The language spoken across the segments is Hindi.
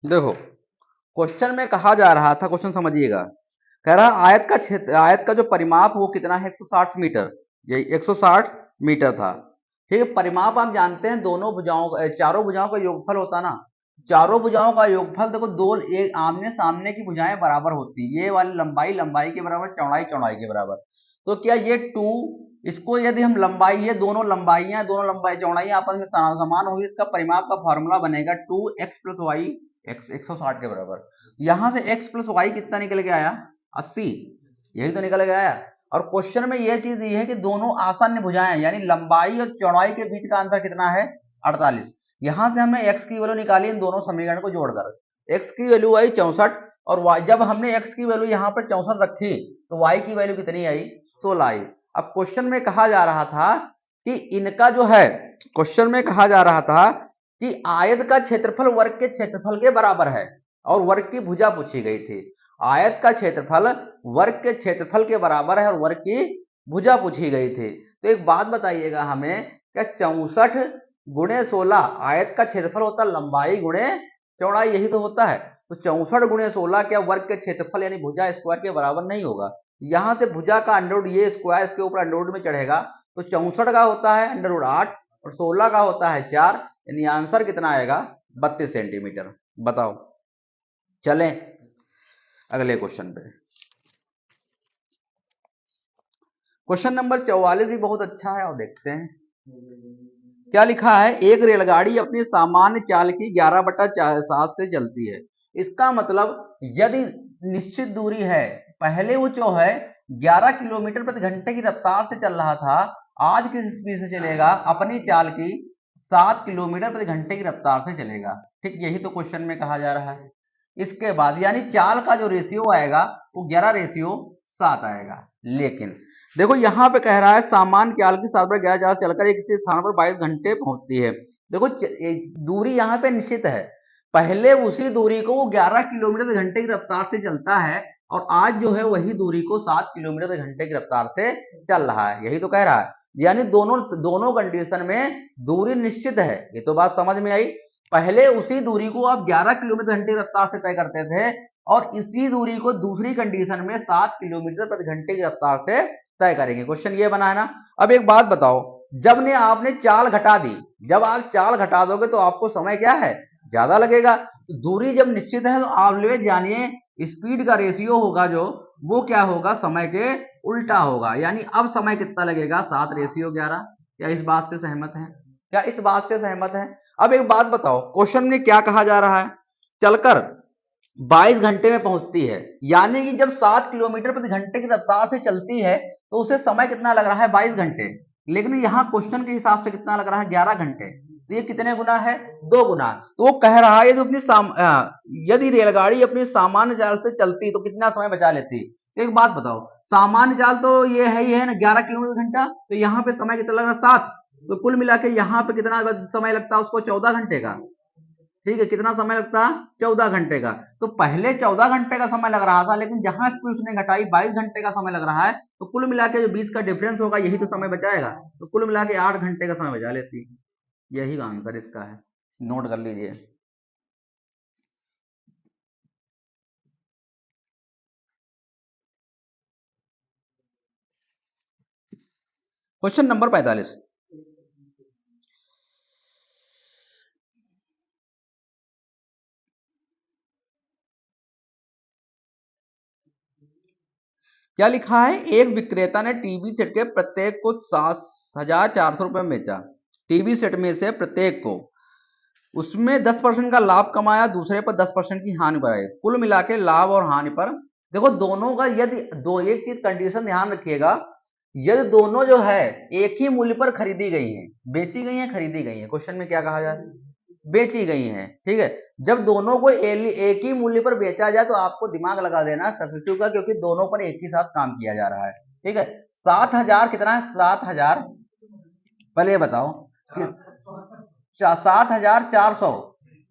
देखो क्वेश्चन में कहा जा रहा था, क्वेश्चन समझिएगा, कह रहा आयत का क्षेत्र, आयत का जो परिमाप वो कितना है 160 मीटर, ये 160 मीटर था। ठीक है, परिमाप आप जानते हैं दोनों भुजाओं का, चारों भुजाओं का योगफल होता ना, चारों भुजाओं का योगफल देखो, दो एक आमने सामने की भुजाएं बराबर होती है, ये वाली लंबाई लंबाई के बराबर, चौड़ाई चौड़ाई के बराबर। तो क्या ये 2, इसको यदि हम लंबाई, ये दोनों लंबाइयां, दोनों लंबाई चौड़ाई आपस में समान होगी, इसका परिमाप का फॉर्मूला बनेगा 2x प्लस वाई, x 160 के बराबर। यहां से x प्लस वाई कितना निकल के आया 80, यही तो निकल के आया। और क्वेश्चन में यह चीज दी है कि दोनों आसन्न भुजाएं यानी लंबाई और चौड़ाई के बीच का अंतर कितना है 48। यहां से हमने x की वैल्यू निकाली इन दोनों समीकरण को जोड़कर, x की वैल्यू आई 64 और y, जब हमने x की वैल्यू यहां पर 64 रखी तो y की वैल्यू कितनी आई 16 आई। अब क्वेश्चन में कहा जा रहा था कि इनका जो है, क्वेश्चन में कहा जा रहा था कि आयत का क्षेत्रफल वर्ग के क्षेत्रफल के बराबर है और वर्ग की भुजा पूछी गई थी। आयत का क्षेत्रफल वर्ग के क्षेत्रफल के बराबर है और वर्ग की भुजा पूछी गई थी। तो एक बात बताइएगा हमें, क्या 64 गुणे 16 आयत का क्षेत्रफल होता है लंबाई गुणे चौड़ाई, यही तो होता है। तो 64 गुणे 16 क्या वर्ग के क्षेत्रफल यानी भुजा स्क्वायर के बराबर नहीं होगा। यहां से भुजा का अंडरवुड, ये स्क्वायर इसके ऊपर अंडरवुड में चढ़ेगा, तो 64 का होता है अंडरवुड 8 और 16 का होता है 4, यानी आंसर कितना आएगा 32 सेंटीमीटर। बताओ, चलें अगले क्वेश्चन पे। क्वेश्चन नंबर 44 भी बहुत अच्छा है और देखते हैं क्या लिखा है। एक रेलगाड़ी अपनी सामान्य चाल की 11/7 से चलती है। इसका मतलब यदि निश्चित दूरी है, पहले वो जो है 11 किलोमीटर प्रति घंटे की रफ्तार से चल रहा था, आज किस स्पीड से चलेगा, अपनी चाल की 7 किलोमीटर प्रति घंटे की रफ्तार से चलेगा। ठीक, यही तो क्वेश्चन में कहा जा रहा है। इसके बाद यानी चाल का जो रेशियो आएगा वो 11:7 आएगा। लेकिन देखो यहां पे कह रहा है सामान्य चाल की 7/11 चलकर एक किसी स्थान पर 22 घंटे पहुंचती है। देखो दूरी यहाँ पे निश्चित है, पहले उसी दूरी को वो 11 किलोमीटर प्रति घंटे की रफ्तार से चलता है और आज जो है वही दूरी को 7 किलोमीटर प्रति घंटे की रफ्तार से चल रहा है, यही तो कह रहा है। यानी दोनों दोनों कंडीशन में दूरी निश्चित है, ये तो बात समझ में आई। पहले उसी दूरी को आप 11 किलोमीटर घंटे की रफ्तार से तय करते थे और इसी दूरी को दूसरी कंडीशन में 7 किलोमीटर प्रति घंटे की रफ्तार से तय करेंगे। क्वेश्चन ये बना है ना। अब एक बात बताओ, जब ने आपने चाल घटा दी, जब आप चाल घटा दोगे तो आपको समय क्या है ज्यादा लगेगा। तो दूरी जब निश्चित है तो आप ले जानिए स्पीड का रेशियो होगा जो, वो क्या होगा समय के उल्टा होगा। यानी अब समय कितना लगेगा 7:11। क्या इस बात से सहमत है, क्या इस बात से सहमत है। अब एक बात बताओ, क्वेश्चन में क्या कहा जा रहा है, चलकर 22 घंटे में पहुंचती है, यानी कि जब 7 किलोमीटर प्रति घंटे की रफ्तार से चलती है तो उसे समय कितना लग रहा है 22 घंटे। लेकिन यहाँ क्वेश्चन के हिसाब से कितना लग रहा है 11 घंटे। तो ये कितने गुना है 2 गुना। तो वो कह रहा है यदि रेलगाड़ी अपनी सामान्य चाल से चलती तो कितना समय बचा लेती। तो एक बात बताओ, सामान्य चाल तो ये है ना 11 किलोमीटर घंटा, तो यहाँ पे समय कितना लग रहा है 7, तो कुल मिला के यहाँ पे कितना समय लगता है उसको 14 घंटे का। ठीक है, कितना समय लगता है 14 घंटे का। तो पहले 14 घंटे का समय लग रहा था, लेकिन जहां स्पीड उसने घटाई 22 घंटे का समय लग रहा है, तो कुल मिला के जो बीच का डिफरेंस होगा यही तो समय बचाएगा। तो कुल मिला के 8 घंटे का समय बचा लेती है, यही आंसर इसका है, नोट कर लीजिए। क्वेश्चन नंबर 45, क्या लिखा है। एक विक्रेता ने टीवी सेट के प्रत्येक को 7,400 रुपए में बेचा। टीवी सेट में से प्रत्येक को उसमें 10% का लाभ कमाया, दूसरे पर 10% की हानि बढ़ाई। कुल मिला के लाभ और हानि पर देखो दोनों का, यदि दो एक चीज कंडीशन ध्यान रखिएगा, यदि दोनों जो है एक ही मूल्य पर खरीदी गई है, बेची गई है खरीदी गई है, क्वेश्चन में क्या कहा जाए बेची गई है। ठीक है, जब दोनों को एक ही मूल्य पर बेचा जाए तो आपको दिमाग लगा देना सब्स्टिट्यूट का, क्योंकि दोनों पर एक ही साथ काम किया जा रहा है। ठीक है, 7,000 कितना है 7,000, पहले ये बताओ 7,400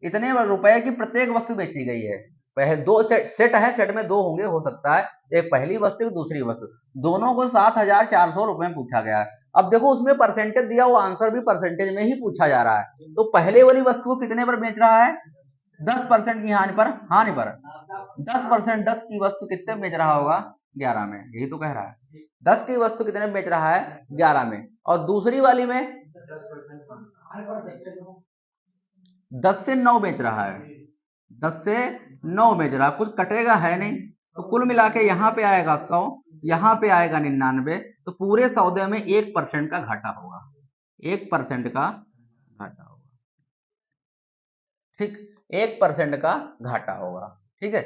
इतने रुपए की प्रत्येक वस्तु बेची गई है। पहले दो सेट है, सेट में दो होंगे, हो सकता है एक पहली वस्तु दूसरी वस्तु, दोनों को 7,400 रुपए में पूछा गया है। अब देखो उसमें परसेंटेज दिया, वो आंसर भी परसेंटेज में ही पूछा जा रहा है। तो पहले वाली वस्तु को कितने पर बेच रहा है 10% की हानि पर 10%, 10 की वस्तु कितने में बेच रहा होगा? 11 में। यही तो कह रहा है 10 की वस्तु कितने में बेच रहा है? 11 में। और दूसरी वाली में 10 से 9 बेच रहा है, 10 से 9 बेच रहा है, कुछ कटेगा है नहीं, तो कुल मिला के यहाँ पे आएगा 100, यहाँ पे आएगा 99, तो पूरे सौदे में 1% का घाटा होगा, 1% का घाटा होगा। ठीक, 1% का घाटा होगा। ठीक है,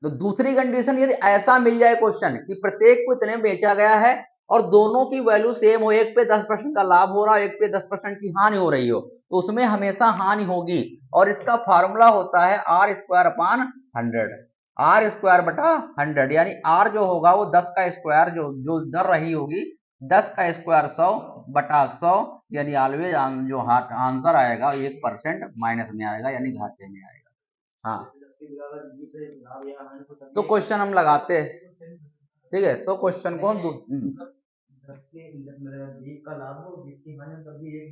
तो दूसरी कंडीशन यदि ऐसा मिल जाए क्वेश्चन कि प्रत्येक को इतने में बेचा गया है और दोनों की वैल्यू सेम हो, एक पे 10% का लाभ हो रहा है, एक पे 10% की हानि हो रही हो, तो उसमें हमेशा हानि होगी। और इसका फार्मूला होता है r square upon 100, r square बटा 100, यानी आर जो होगा वो 10 का स्क्वायर जो दर रही होगी 10 का स्क्वायर 100 बटा 100, यानी ऑलवेज जो आंसर आएगा 1% माइनस में आएगा, यानी घाटे में आएगा। हाँ, तो क्वेश्चन हम लगाते हैं। ठीक है, तो क्वेश्चन को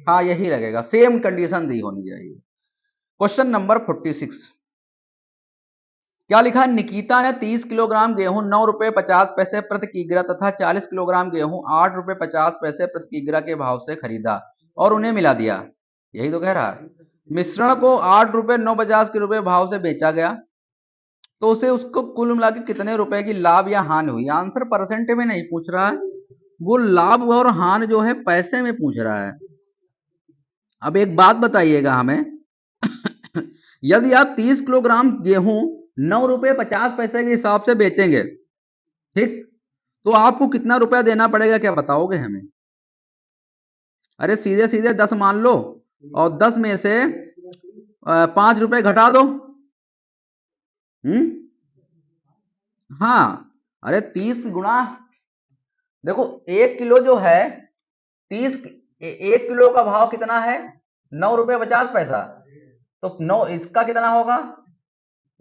हाँ यही लगेगा, सेम कंडीशन दी होनी चाहिए। क्वेश्चन नंबर 46 क्या लिखा है? निकिता ने 30 किलोग्राम गेहूं 9 रुपए 50 पैसे प्रति किग्रा तथा 40 किलोग्राम गेहूं 8 रुपए 50 पैसे प्रति किग्रा के भाव से खरीदा और उन्हें मिला दिया। यही तो कह रहा है। मिश्रण को 8 रुपए 950 के रुपए भाव से बेचा गया, तो उसे उसको कुल मिला के कितने रुपए की लाभ या हानि हुई? आंसर परसेंट में नहीं पूछ रहा है, वो लाभ और हानि जो है पैसे में पूछ रहा है। अब एक बात बताइएगा हमें यदि आप 30 किलोग्राम गेहूं 9 रुपए 50 पैसे के हिसाब से बेचेंगे, ठीक, तो आपको कितना रुपया देना पड़ेगा, क्या बताओगे हमें? अरे सीधे सीधे 10 मान लो और 10 में से 5 रुपए घटा दो। हाँ, अरे 30 गुणा, देखो 1 किलो जो है 30, 1 किलो का भाव कितना है? 9 रुपए 50 पैसा, तो 9 इसका कितना होगा?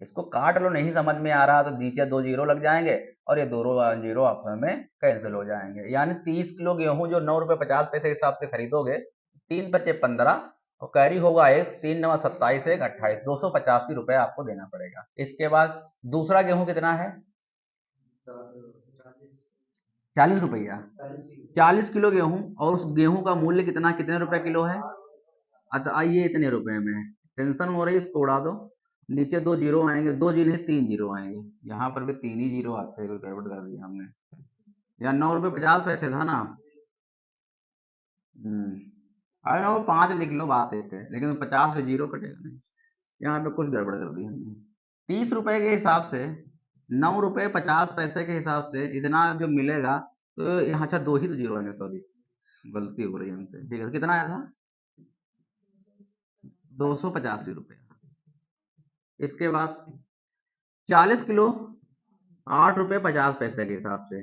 इसको काट लो, नहीं समझ में आ रहा तो नीचे 2 जीरो लग जाएंगे और ये 2 जीरो आपस में कैंसिल हो जाएंगे। यानी 30 किलो गेहूं जो 9 रुपए 50 पैसे के हिसाब से खरीदोगे, 3 बचे 15 और कैरी होगा एक, 3 9 27 1 28, 285 रुपए आपको देना पड़ेगा। इसके बाद दूसरा गेहूं कितना है? 40 रुपया, 40 किलो गेहूं, और उस गेहूं का मूल्य कितना, कितने रुपए किलो है? अच्छा आइए इतने रुपए में, टेंशन हो रही है, इसको उड़ा दो, नीचे 2 जीरो आएंगे, 2 जीरो 3 जीरो आएंगे, यहाँ पर भी 3 ही जीरो आते हैं, गड़बड़ कर दिया हमने। यहाँ 9 रुपए 50 पैसे था ना। अरे वो 5 लिख लो, बात एक है, लेकिन 50 से जीरो कटेगा नहीं, यहाँ पे कुछ गड़बड़ कर दी हमने। 30 रुपए के हिसाब से 9 रुपए 50 पैसे के हिसाब से इतना जो मिलेगा, तो यहाँ अच्छा 2 ही तो जीरो आएंगे, सॉरी गलती हो रही है हमसे। ठीक है, कितना आया था? 285 रुपये। इसके बाद 40 किलो 8 रुपए 50 पैसे के हिसाब से,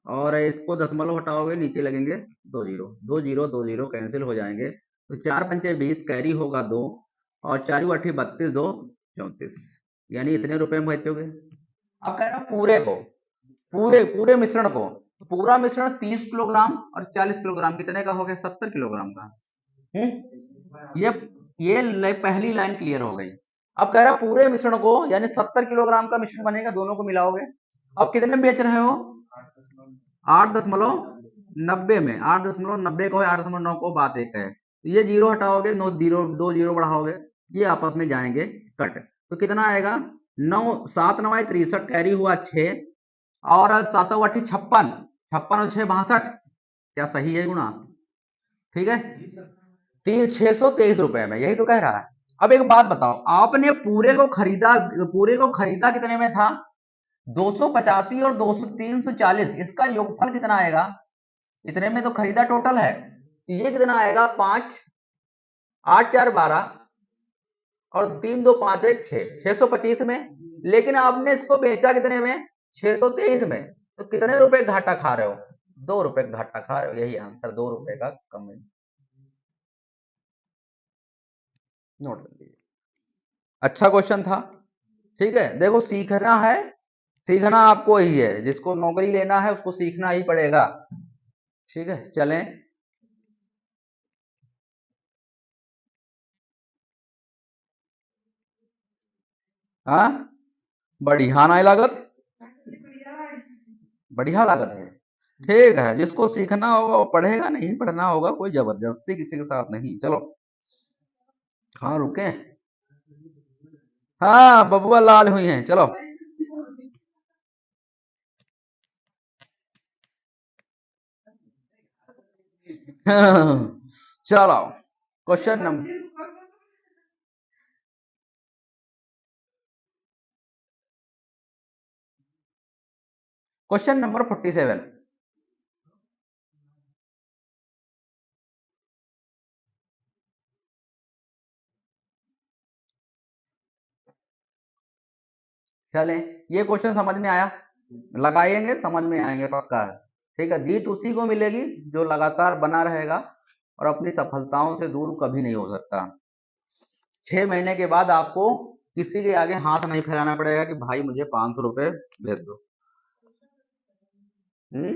और इसको दशमलव हटाओगे नीचे लगेंगे 2 जीरो, 2 जीरो 2 जीरो कैंसिल हो जाएंगे, तो 4 पंचे 20, कैरी होगा 2, और 4 8 32, 2 34, यानी इतने रुपए में बेचोगे। अब कह रहा हूं पूरे को, पूरे पूरे मिश्रण को, तो पूरा मिश्रण 30 किलोग्राम और 40 किलोग्राम कितने का हो गया? 70 किलोग्राम का। ये पहली लाइन क्लियर हो गई। अब कह रहा पूरे मिश्रण को, यानी 70 किलोग्राम का मिश्रण बनेगा, दोनों को मिलाओगे। अब कितने में बेच रहे हो? 8.90 में, 8.90 को 8.9 को, बात एक है, ये जीरो हटाओगे, 9 जीरो 2 जीरो बढ़ाओगे, ये आपस में जाएंगे कट, तो कितना आएगा? 9 7 9 63, कैरी हुआ 6, और 7 8 56, 56 और 6 62, क्या सही है गुणा? ठीक है, 623 रुपए में, यही तो कह रहा है। अब एक बात बताओ, आपने पूरे को खरीदा कितने में था? 285 और 200 340, इसका योगफल कितना आएगा? इतने में तो खरीदा टोटल है, ये कितना आएगा? 5 8 4 12 और 3 2 5 1 6, 625 में। लेकिन आपने इसको बेचा कितने में? 623 में, तो कितने रुपए घाटा खा रहे हो? 2 रुपए घाटा खा रहे हो, यही आंसर, 2 रुपए का कम। नोट कर लीजिए, अच्छा क्वेश्चन था। ठीक है, देखो सीखना है, सीखना आपको ही है, जिसको नौकरी लेना है उसको सीखना ही पड़ेगा। ठीक है, चलें। हाँ, बढ़िया नहीं लागत, बढ़िया लागत है। ठीक है, जिसको सीखना होगा वो पढ़ेगा, नहीं पढ़ना होगा, कोई जबरदस्ती किसी के साथ नहीं। चलो, हाँ रुके, हाँ बबुआ लाल हुई हैं, चलो। चलो, क्वेश्चन नंबर क्वेश्चन नंबर 47। चले, ये क्वेश्चन समझ में आया, लगाएंगे समझ में आएंगे पक्का है। ठीक है, जीत उसी को मिलेगी जो लगातार बना रहेगा और अपनी सफलताओं से दूर कभी नहीं हो सकता। 6 महीने के बाद आपको किसी के आगे हाथ नहीं फैलाना पड़ेगा कि भाई मुझे 500 रुपए भेज दो। हम्म,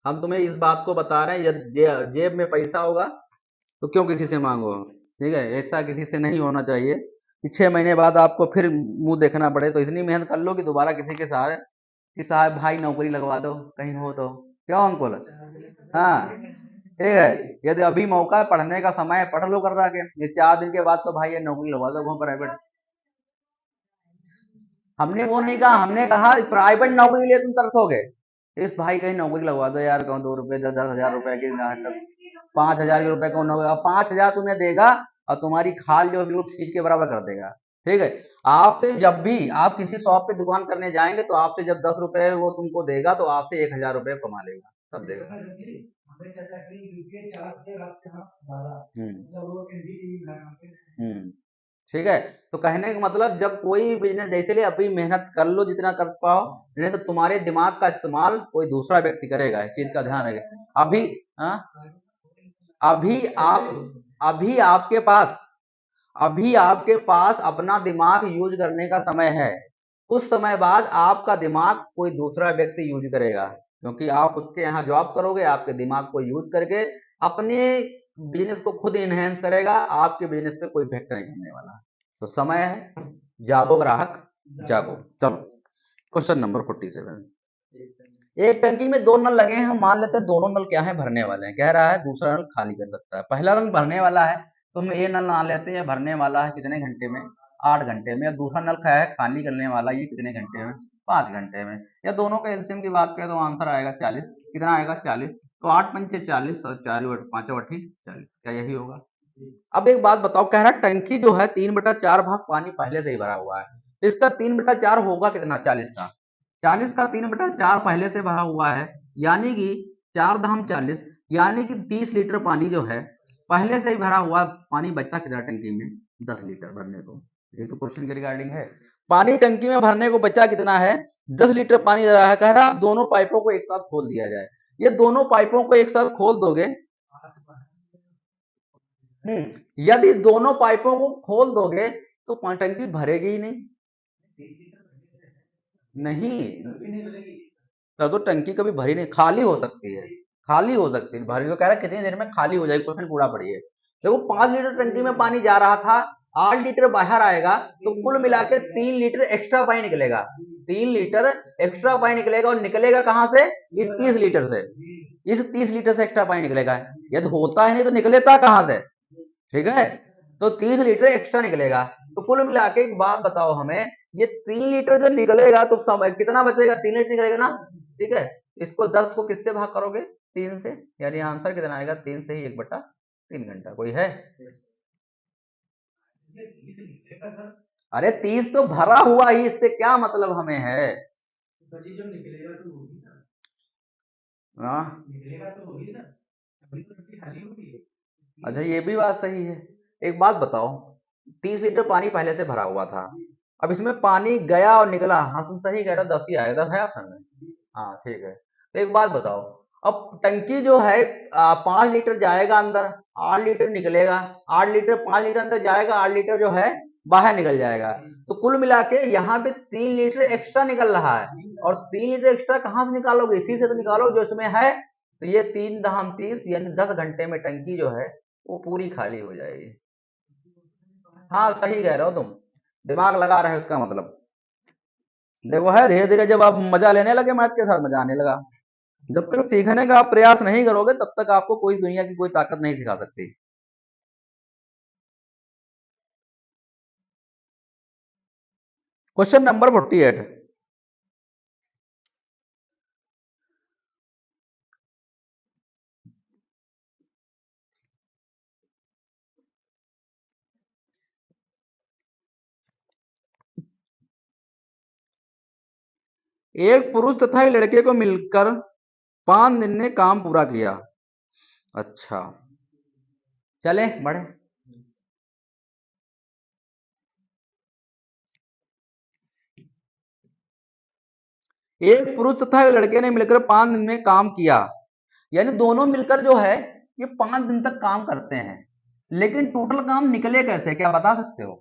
हम तुम्हें इस बात को बता रहे हैं, जेब में पैसा होगा तो क्यों किसी से मांगो। ठीक है, ऐसा किसी से नहीं होना चाहिए कि 6 महीने बाद आपको फिर मुंह देखना पड़े। तो इतनी मेहनत कर लो कि दोबारा किसी के सहारे कि साहब भाई नौकरी लगवा दो कहीं हो तो, क्यों अंकुल? हाँ, ठीक है, यदि अभी मौका है, पढ़ने का समय है, पढ़ लो कर रहा के, ये 4 दिन के बाद तो भाई ये नौकरी लगवा दो वहाँ प्राइवेट। हमने वो नहीं कहा, हमने कहा प्राइवेट नौकरी के लिए तुम तरसोगे। इस भाई कहीं नौकरी लगवा दो यार, कहूँ 2 रुपए 10-10 हजार रुपए की, 5 हजार के रुपए कौन होगा, 5 हजार तुम्हें देगा और तुम्हारी खाल जो बिल्कुल खींच के बराबर कर देगा। ठीक है, आपसे जब भी आप किसी शॉप पे दुकान करने जाएंगे तो आपसे जब 10 रुपए वो तुमको देगा तो आपसे 1 हजार रुपए कमा लेगा, तब देगा। हम्म, ठीक है। तो कहने का मतलब जब कोई बिजनेस, जैसे लिए अभी मेहनत कर लो जितना कर पाओ, नहीं तो तुम्हारे दिमाग का इस्तेमाल कोई दूसरा व्यक्ति करेगा, इस चीज का ध्यान रखें अभी। हाँ, अभी आप अभी आपके पास अभी आपके पास अपना दिमाग यूज करने का समय है। कुछ समय बाद आपका दिमाग कोई दूसरा व्यक्ति यूज करेगा, क्योंकि आप उसके यहाँ जॉब करोगे, आपके दिमाग को यूज करके अपने बिजनेस को खुद इनहेंस करेगा, आपके बिजनेस पे कोई इफेक्ट नहीं करने वाला। तो समय है, जागो ग्राहक, जागो। चलो, क्वेश्चन नंबर 47। एक टंकी में 2 नल लगे हैं, हम मान लेते हैं दोनों नल क्या है, भरने वाले हैं। कह रहा है दूसरा नल खाली कर सकता है। पहला नल भरने वाला है तो हम ये नल मान लेते हैं, ये भरने वाला है कितने घंटे में, 8 घंटे में। और दूसरा नल क्या है, खाली करने वाला, ये कितने घंटे में, 5 घंटे में। या दोनों का एलसीएम की बात करें तो आंसर आएगा 40। कितना आएगा, 40। तो 8 पंचे 40 और 4 पांचों 40। क्या यही होगा? अब एक बात बताओ, कह रहा है टंकी जो है 3/4 भाग पानी पहले से ही भरा हुआ है, तो इसका 3/4 होगा कितना, 40 का। 40 का 3/4 पहले से भरा हुआ है, यानी कि 4 धाम 40, यानी कि 30 लीटर पानी जो है पहले से ही भरा हुआ। पानी बचा कितना टंकी में, 10 लीटर भरने को। ये तो क्वेश्चन के रिगार्डिंग है, पानी टंकी में भरने को बचा कितना है, 10 लीटर पानी दे रहा है। कह रहा है दोनों पाइपों को एक साथ खोल दिया जाए। ये दोनों पाइपों को एक साथ खोल दोगे, यदि दोनों पाइपों को खोल दोगे तो टंकी भरेगी ही नहीं। नहीं, तब तो टंकी कभी भरी नहीं, खाली हो सकती है, खाली हो सकती है। भरी तो कह रहा है कितनी देर में खाली हो जाएगी, क्वेश्चन पूरा पढ़िए। देखो 5 लीटर टंकी में पानी जा रहा था, 8 लीटर बाहर आएगा, तो कुल मिला के 3 लीटर एक्स्ट्रा पानी निकलेगा। 3 लीटर एक्स्ट्रा पानी निकलेगा, और निकलेगा कहाँ से, इस 30 लीटर से। इस 30 लीटर से एक्स्ट्रा पानी निकलेगा, यदि होता है नहीं तो निकलेता कहाँ से। ठीक है, तो 30 लीटर एक्स्ट्रा निकलेगा। तो कुल मिला के एक बात बताओ हमें, ये 3 लीटर जो निकलेगा तो समय कितना बचेगा, 3 लीटर निकलेगा ना। ठीक है, इसको 10 को किससे भाग करोगे, 3 से, यानी आंसर कितना आएगा, 3 से ही 1/3 घंटा। कोई है? अरे 30 तो भरा हुआ ही, इससे क्या मतलब हमें है। हाँ, अच्छा ये भी बात सही है। एक बात बताओ, 30 लीटर पानी पहले से भरा हुआ था, अब इसमें पानी गया और निकला, हाँ तुम सही कह रहे हो, 10 ही आएगा, 10 है ऑप्शन में। हाँ ठीक है, तो एक बात बताओ, अब टंकी जो है 5 लीटर जाएगा अंदर, 8 लीटर निकलेगा। 8 लीटर, 5 लीटर अंदर जाएगा, 8 लीटर जो है बाहर निकल जाएगा। तो कुल मिला के यहाँ पे 3 लीटर एक्स्ट्रा निकल रहा है, और 3 लीटर एक्स्ट्रा कहाँ से निकालोगे, इसी से तो निकालो जो इसमें है। तो ये 3 धाम 30, यानी 10 घंटे में टंकी जो है वो पूरी खाली हो जाएगी। हाँ सही कह रहे हो तुम, दिमाग लगा रहे हैं उसका मतलब। देखो है, धीरे धीरे जब आप मजा लेने लगे मैथ के साथ, मजा आने लगा। जब तक सीखने का आप प्रयास नहीं करोगे तब तक आपको कोई दुनिया की कोई ताकत नहीं सिखा सकती। Question number 48। एक पुरुष तथा एक लड़के को मिलकर 5 दिन में काम पूरा किया। अच्छा, चले बढ़े। एक पुरुष तथा एक लड़के ने मिलकर 5 दिन में काम किया, यानी दोनों मिलकर जो है ये 5 दिन तक काम करते हैं। लेकिन टोटल काम निकले कैसे, क्या बता सकते हो?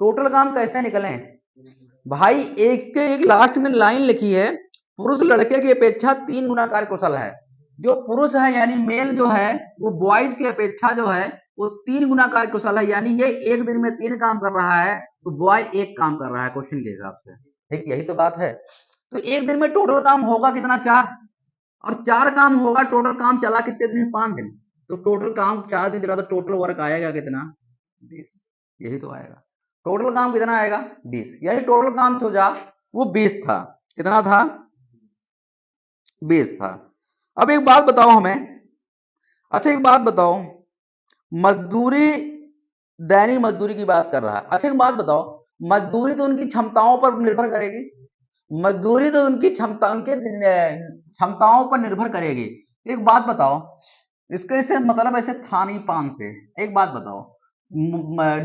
टोटल काम कैसे निकले भाई? एक के एक लास्ट में लाइन लिखी है, पुरुष लड़के की अपेक्षा 3 गुना कार्य कुशल है। जो पुरुष है यानी मेल जो है वो बॉयज की अपेक्षा जो है वो 3 गुना कार्य कुशल है, यानी ये एक दिन में 3 काम कर रहा है तो बॉय 1 काम कर रहा है क्वेश्चन के हिसाब से। ठीक, यही तो बात है। तो एक दिन में टोटल काम होगा कितना? 4। और 4 काम होगा, टोटल काम चला कितने दिन? 5 दिन। तो टोटल काम 4 दिन चला तो टोटल वर्क आएगा कितना? 20। यही तो आएगा। टोटल काम कितना आएगा? 20। यही टोटल काम तो जा वो 20 था। कितना था? 20 था। अब एक बात बताओ हमें, अच्छा एक बात बताओ, मजदूरी, दैनिक मजदूरी की बात कर रहा है। अच्छा एक बात बताओ, मजदूरी तो उनकी क्षमताओं पर निर्भर करेगी। मजदूरी तो उनकी क्षमता, उनके क्षमताओं पर निर्भर करेगी। एक बात बताओ, इसके से मतलब ऐसे था नहीं 5 से। एक बात बताओ,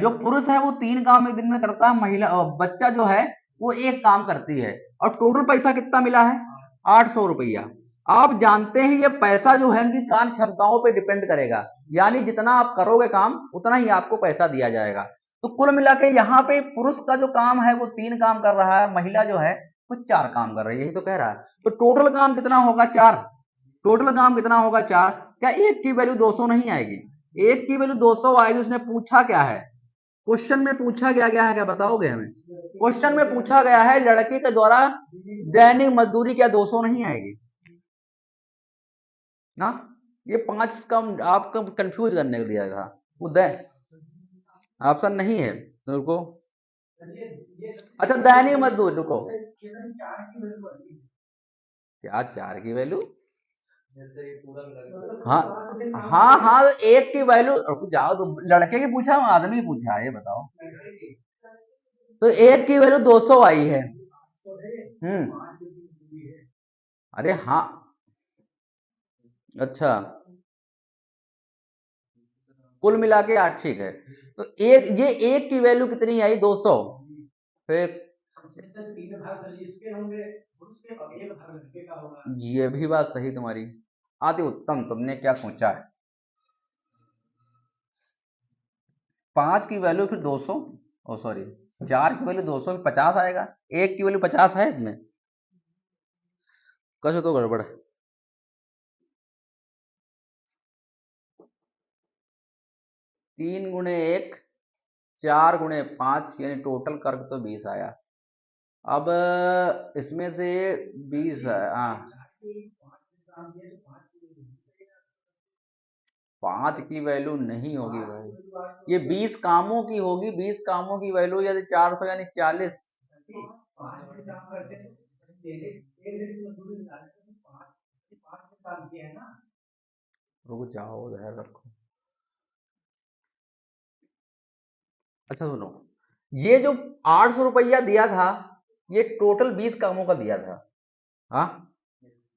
जो पुरुष है वो 3 काम एक दिन में करता है, महिला बच्चा जो है वो 1 काम करती है, और टोटल पैसा कितना मिला है? 800 रुपया। आप जानते हैं ये पैसा जो है उनकी काम क्षमताओं पे डिपेंड करेगा, यानी जितना आप करोगे काम उतना ही आपको पैसा दिया जाएगा। तो कुल मिला के यहाँ पे पुरुष का जो काम है वो 3 काम कर रहा है, महिला जो है वो 4 काम कर रही है, यही तो कह रहा है। तो टोटल काम कितना होगा? 4। टोटल काम कितना होगा? 4। क्या एक की वैल्यू 200 नहीं आएगी? एक की वैल्यू 200 आएगी। उसने पूछा क्या है? क्वेश्चन में पूछा गया क्या है, क्या बताओगे हमें? क्वेश्चन में पूछा गया है लड़के के द्वारा दैनिक मजदूरी, क्या 200 नहीं आएगी ना? ये 5 कम आपको कंफ्यूज करने के लिए था। वो ऑप्शन नहीं है तो रुको। अच्छा दैनिक मजदूर, रुको, क्या 4 की वैल्यू? हाँ हाँ हाँ, तो एक की वैल्यू, रुक जाओ, तो लड़के की पूछा आदमी की पूछा, ये बताओ। तो एक की वैल्यू 200 आई है। अरे हाँ, अच्छा, कुल मिला के 8, ठीक है। तो एक, ये एक की वैल्यू कितनी आई? 200। फिर ये भी बात सही तुम्हारी। अति उत्तम, तुमने क्या सोचा है। 5 की वैल्यू फिर 200, ओ सॉरी 4 की वैल्यू 200, 50 आएगा। एक की वैल्यू 50 है इसमें, कैसे तो गड़बड़ है। 3 गुणे 1, 4 गुणे 5, यानी टोटल कर तो 20 आया। अब इसमें से 20 है, हाँ 5 की वैल्यू नहीं होगी भाई, ये 20 कामों की होगी। 20 कामों की वैल्यू यदि 400 यानी 40। रुक जाओ, ध्यान रखो। अच्छा सुनो, ये जो 800 रुपया दिया था ये टोटल 20 कामों का दिया था। हाँ,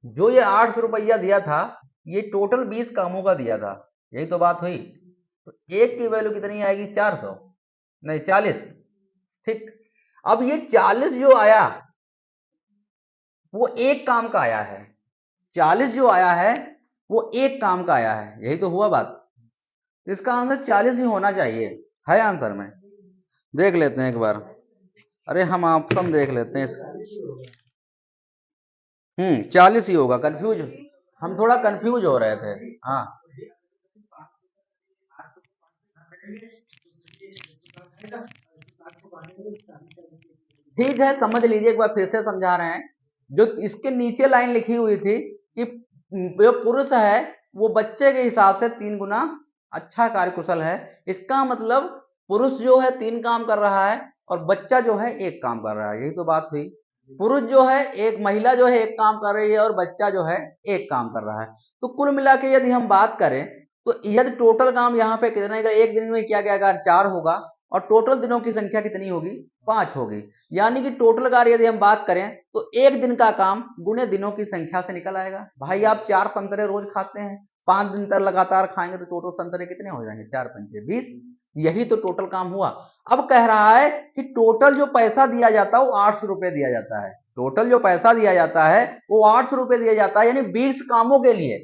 जो ये 800 रुपया दिया था ये टोटल 20 कामों का दिया था, यही तो बात हुई। तो एक की वैल्यू कितनी आएगी? 400, नहीं 40। ठीक, अब ये 40 जो आया वो 1 काम का आया है। 40 जो आया है वो 1 काम का आया है, यही तो हुआ बात। इसका आंसर 40 ही होना चाहिए, है आंसर में। देख लेते हैं एक बार, अरे हम ऑप्शन देख लेते हैं 40 ही होगा। कंफ्यूज, हम थोड़ा कंफ्यूज हो रहे थे। हाँ ठीक है, समझ लीजिए, एक बार फिर से समझा रहे हैं। जो इसके नीचे लाइन लिखी हुई थी कि जो पुरुष है वो बच्चे के हिसाब से 3 गुना अच्छा कार्यकुशल है। इसका मतलब पुरुष जो है 3 काम कर रहा है और बच्चा जो है 1 काम कर रहा है, यही तो बात हुई। पुरुष जो है एक, महिला जो है 1 काम कर रही है और बच्चा जो है 1 काम कर रहा है। तो कुल मिला के यदि हम बात करें तो यदि टोटल काम यहाँ पे कितना, एक दिन में किया गया कार्य 4 होगा और टोटल दिनों की संख्या कितनी होगी, 5 होगी। यानी कि टोटल कार्य यदि हम बात करें तो एक दिन का काम गुणे दिनों की संख्या से निकल आएगा। भाई आप 4 संतरे रोज खाते हैं, 5 दिन तक लगातार खाएंगे तो टोटल संतरे कितने हो जाएंगे, 4 पंचे 20। यही तो टोटल काम हुआ। अब कह रहा है कि टोटल जो पैसा दिया जाता है वो 800 रुपए दिया जाता है। टोटल जो पैसा दिया जाता है वो 800 रुपए दिया जाता है, यानी 20 कामों के लिए।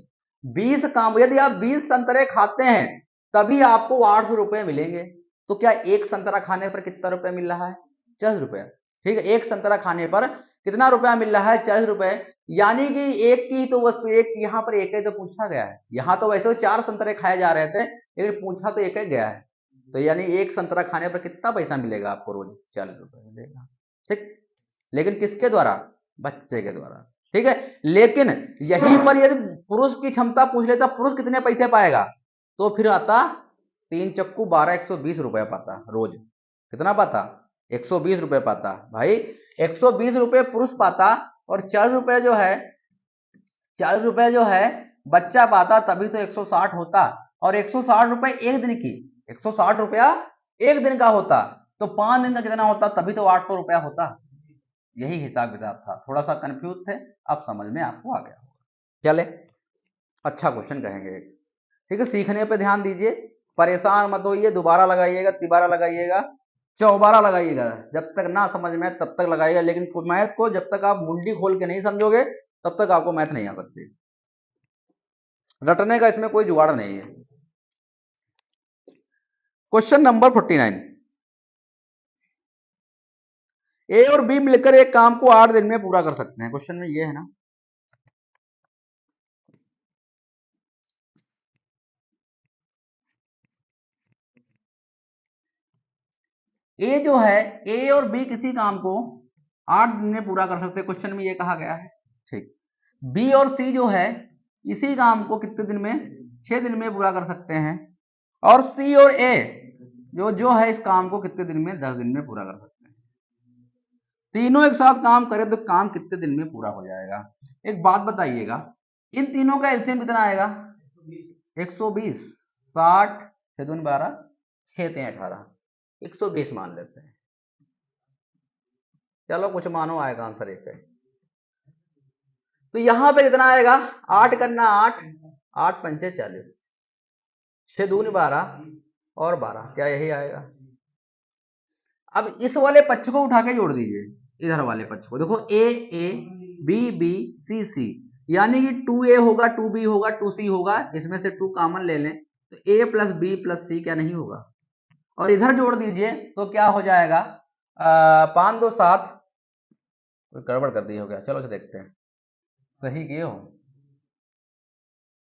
20 काम, यदि आप 20 संतरे खाते हैं तभी आपको 800 रुपए मिलेंगे। तो क्या एक संतरा खाने पर कितना रुपए मिल रहा है, 40 रुपए। ठीक है, एक संतरा खाने पर कितना रुपया मिल रहा है, 40 रुपए। यानी कि एक की तो वस्तु, एक यहाँ पर एक ही तो पूछा गया है। यहाँ तो वैसे 4 संतरे खाए जा रहे थे लेकिन पूछा तो एक ही गया है। तो यानी एक संतरा खाने पर कितना पैसा मिलेगा आपको, रोज 40 रुपए मिलेगा। ठीक, लेकिन किसके द्वारा, बच्चे के द्वारा। ठीक है, लेकिन यहीं पर यदि पुरुष की क्षमता पूछ लेता, पुरुष कितने पैसे पाएगा, तो फिर आता 3 चक्कू 12, 120 रुपए पाता रोज। कितना पाता, 120 रुपए पाता। भाई 120 रुपए पुरुष पाता और 40 रुपए जो है, 40 रुपए जो है बच्चा पाता, तभी तो 160 होता। और 160 रुपए एक दिन की, 160 रुपया एक दिन का होता तो 5 दिन का कितना होता, तभी तो 800 रुपया होता। यही हिसाब किताब था। थोड़ा सा कंफ्यूज थे, अब समझ में आपको आ गया होगा। चले, अच्छा क्वेश्चन कहेंगे। ठीक है, सीखने पे ध्यान दीजिए, परेशान मत होइए, दोबारा लगाइएगा, तिबारा लगाइएगा, चौबारा लगाइएगा, जब तक ना समझ में तब तक लगाइएगा। लेकिन मैथ को जब तक आप मुंडी खोल के नहीं समझोगे तब तक आपको मैथ नहीं आ सकती। रटने का इसमें कोई जुगाड़ नहीं है। क्वेश्चन नंबर 49, ए और बी मिलकर एक काम को 8 दिन में पूरा कर सकते हैं। क्वेश्चन में ये है ना, ए जो है, ए और बी किसी काम को 8 दिन में पूरा कर सकते हैं, क्वेश्चन में ये कहा गया है। ठीक, बी और सी जो है इसी काम को कितने दिन में, 6 दिन में पूरा कर सकते हैं। और सी और ए जो जो है इस काम को कितने दिन में, 10 दिन में पूरा कर सकते हैं। तीनों एक साथ काम करें तो काम कितने दिन में पूरा हो जाएगा। एक बात बताइएगा, इन तीनों का एलसीएम कितना आएगा, 120। 60 6 दूनी 12, 6 3 18, 120 मान लेते हैं। चलो कुछ मानो, आएगा आंसर एक है। तो यहां पे कितना आएगा, 8 करना 8, 8 पंचे 40, 6 दूनी 12 और 12, क्या यही आएगा। अब इस वाले पक्ष को उठा के जोड़ दीजिए, इधर वाले पक्ष को देखो, ए ए, बी बी, सी सी, यानी कि 2a होगा, 2b होगा, 2c होगा, इसमें से 2 कॉमन ले लें तो a प्लस बी प्लस सी क्या नहीं होगा। और इधर जोड़ दीजिए तो क्या हो जाएगा, 5 2 7, कोई गड़बड़ कर दी हो गया, चलो देखते हैं, सही किए हो,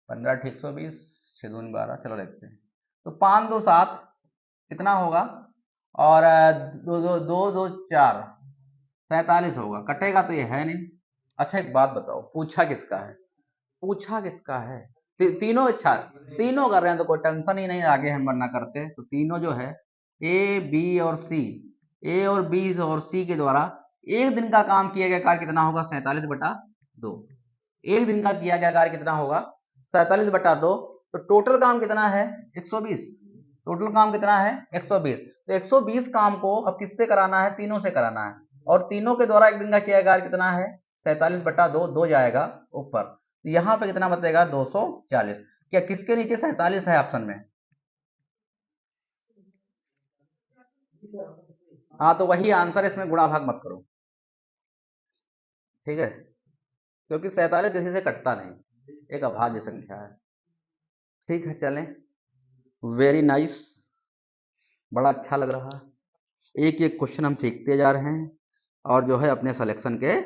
15 ठीक 120, 6 दूनी 12, चलो देखते हैं। तो 5 2 7 कितना होगा, और 2 2 2 2 4, 47 होगा। कटेगा तो ये है नहीं। अच्छा एक बात बताओ, पूछा किसका है, पूछा किसका है, तीनों, अच्छा तीनों कर रहे हैं तो कोई टेंशन ही नहीं, आगे हम वरना करते। तो तीनों जो है ए बी और सी, ए और बी और सी के द्वारा एक दिन का काम किया गया कार्य कितना होगा, 47/2। एक दिन का किया गया कार्य कितना होगा, 47/2। तो टोटल काम कितना है, 120। टोटल काम कितना है, 120। तो 120 काम को अब किससे कराना है, तीनों से कराना है। और तीनों के द्वारा एक दिन का किया गया कार्य कितना है, 47/2, 2 जाएगा ऊपर, तो यहाँ पे कितना बचेगा, 240। क्या किसके नीचे 47 है ऑप्शन में, हाँ तो वही आंसर, इसमें गुणा भाग मत करो। ठीक है, क्योंकि 47 किसी से कटता नहीं, एक अभाज्य संख्या है। ठीक है, चलें, वेरी नाइस, बड़ा अच्छा लग रहा है। एक एक क्वेश्चन हम सीखते जा रहे हैं और जो है अपने सिलेक्शन के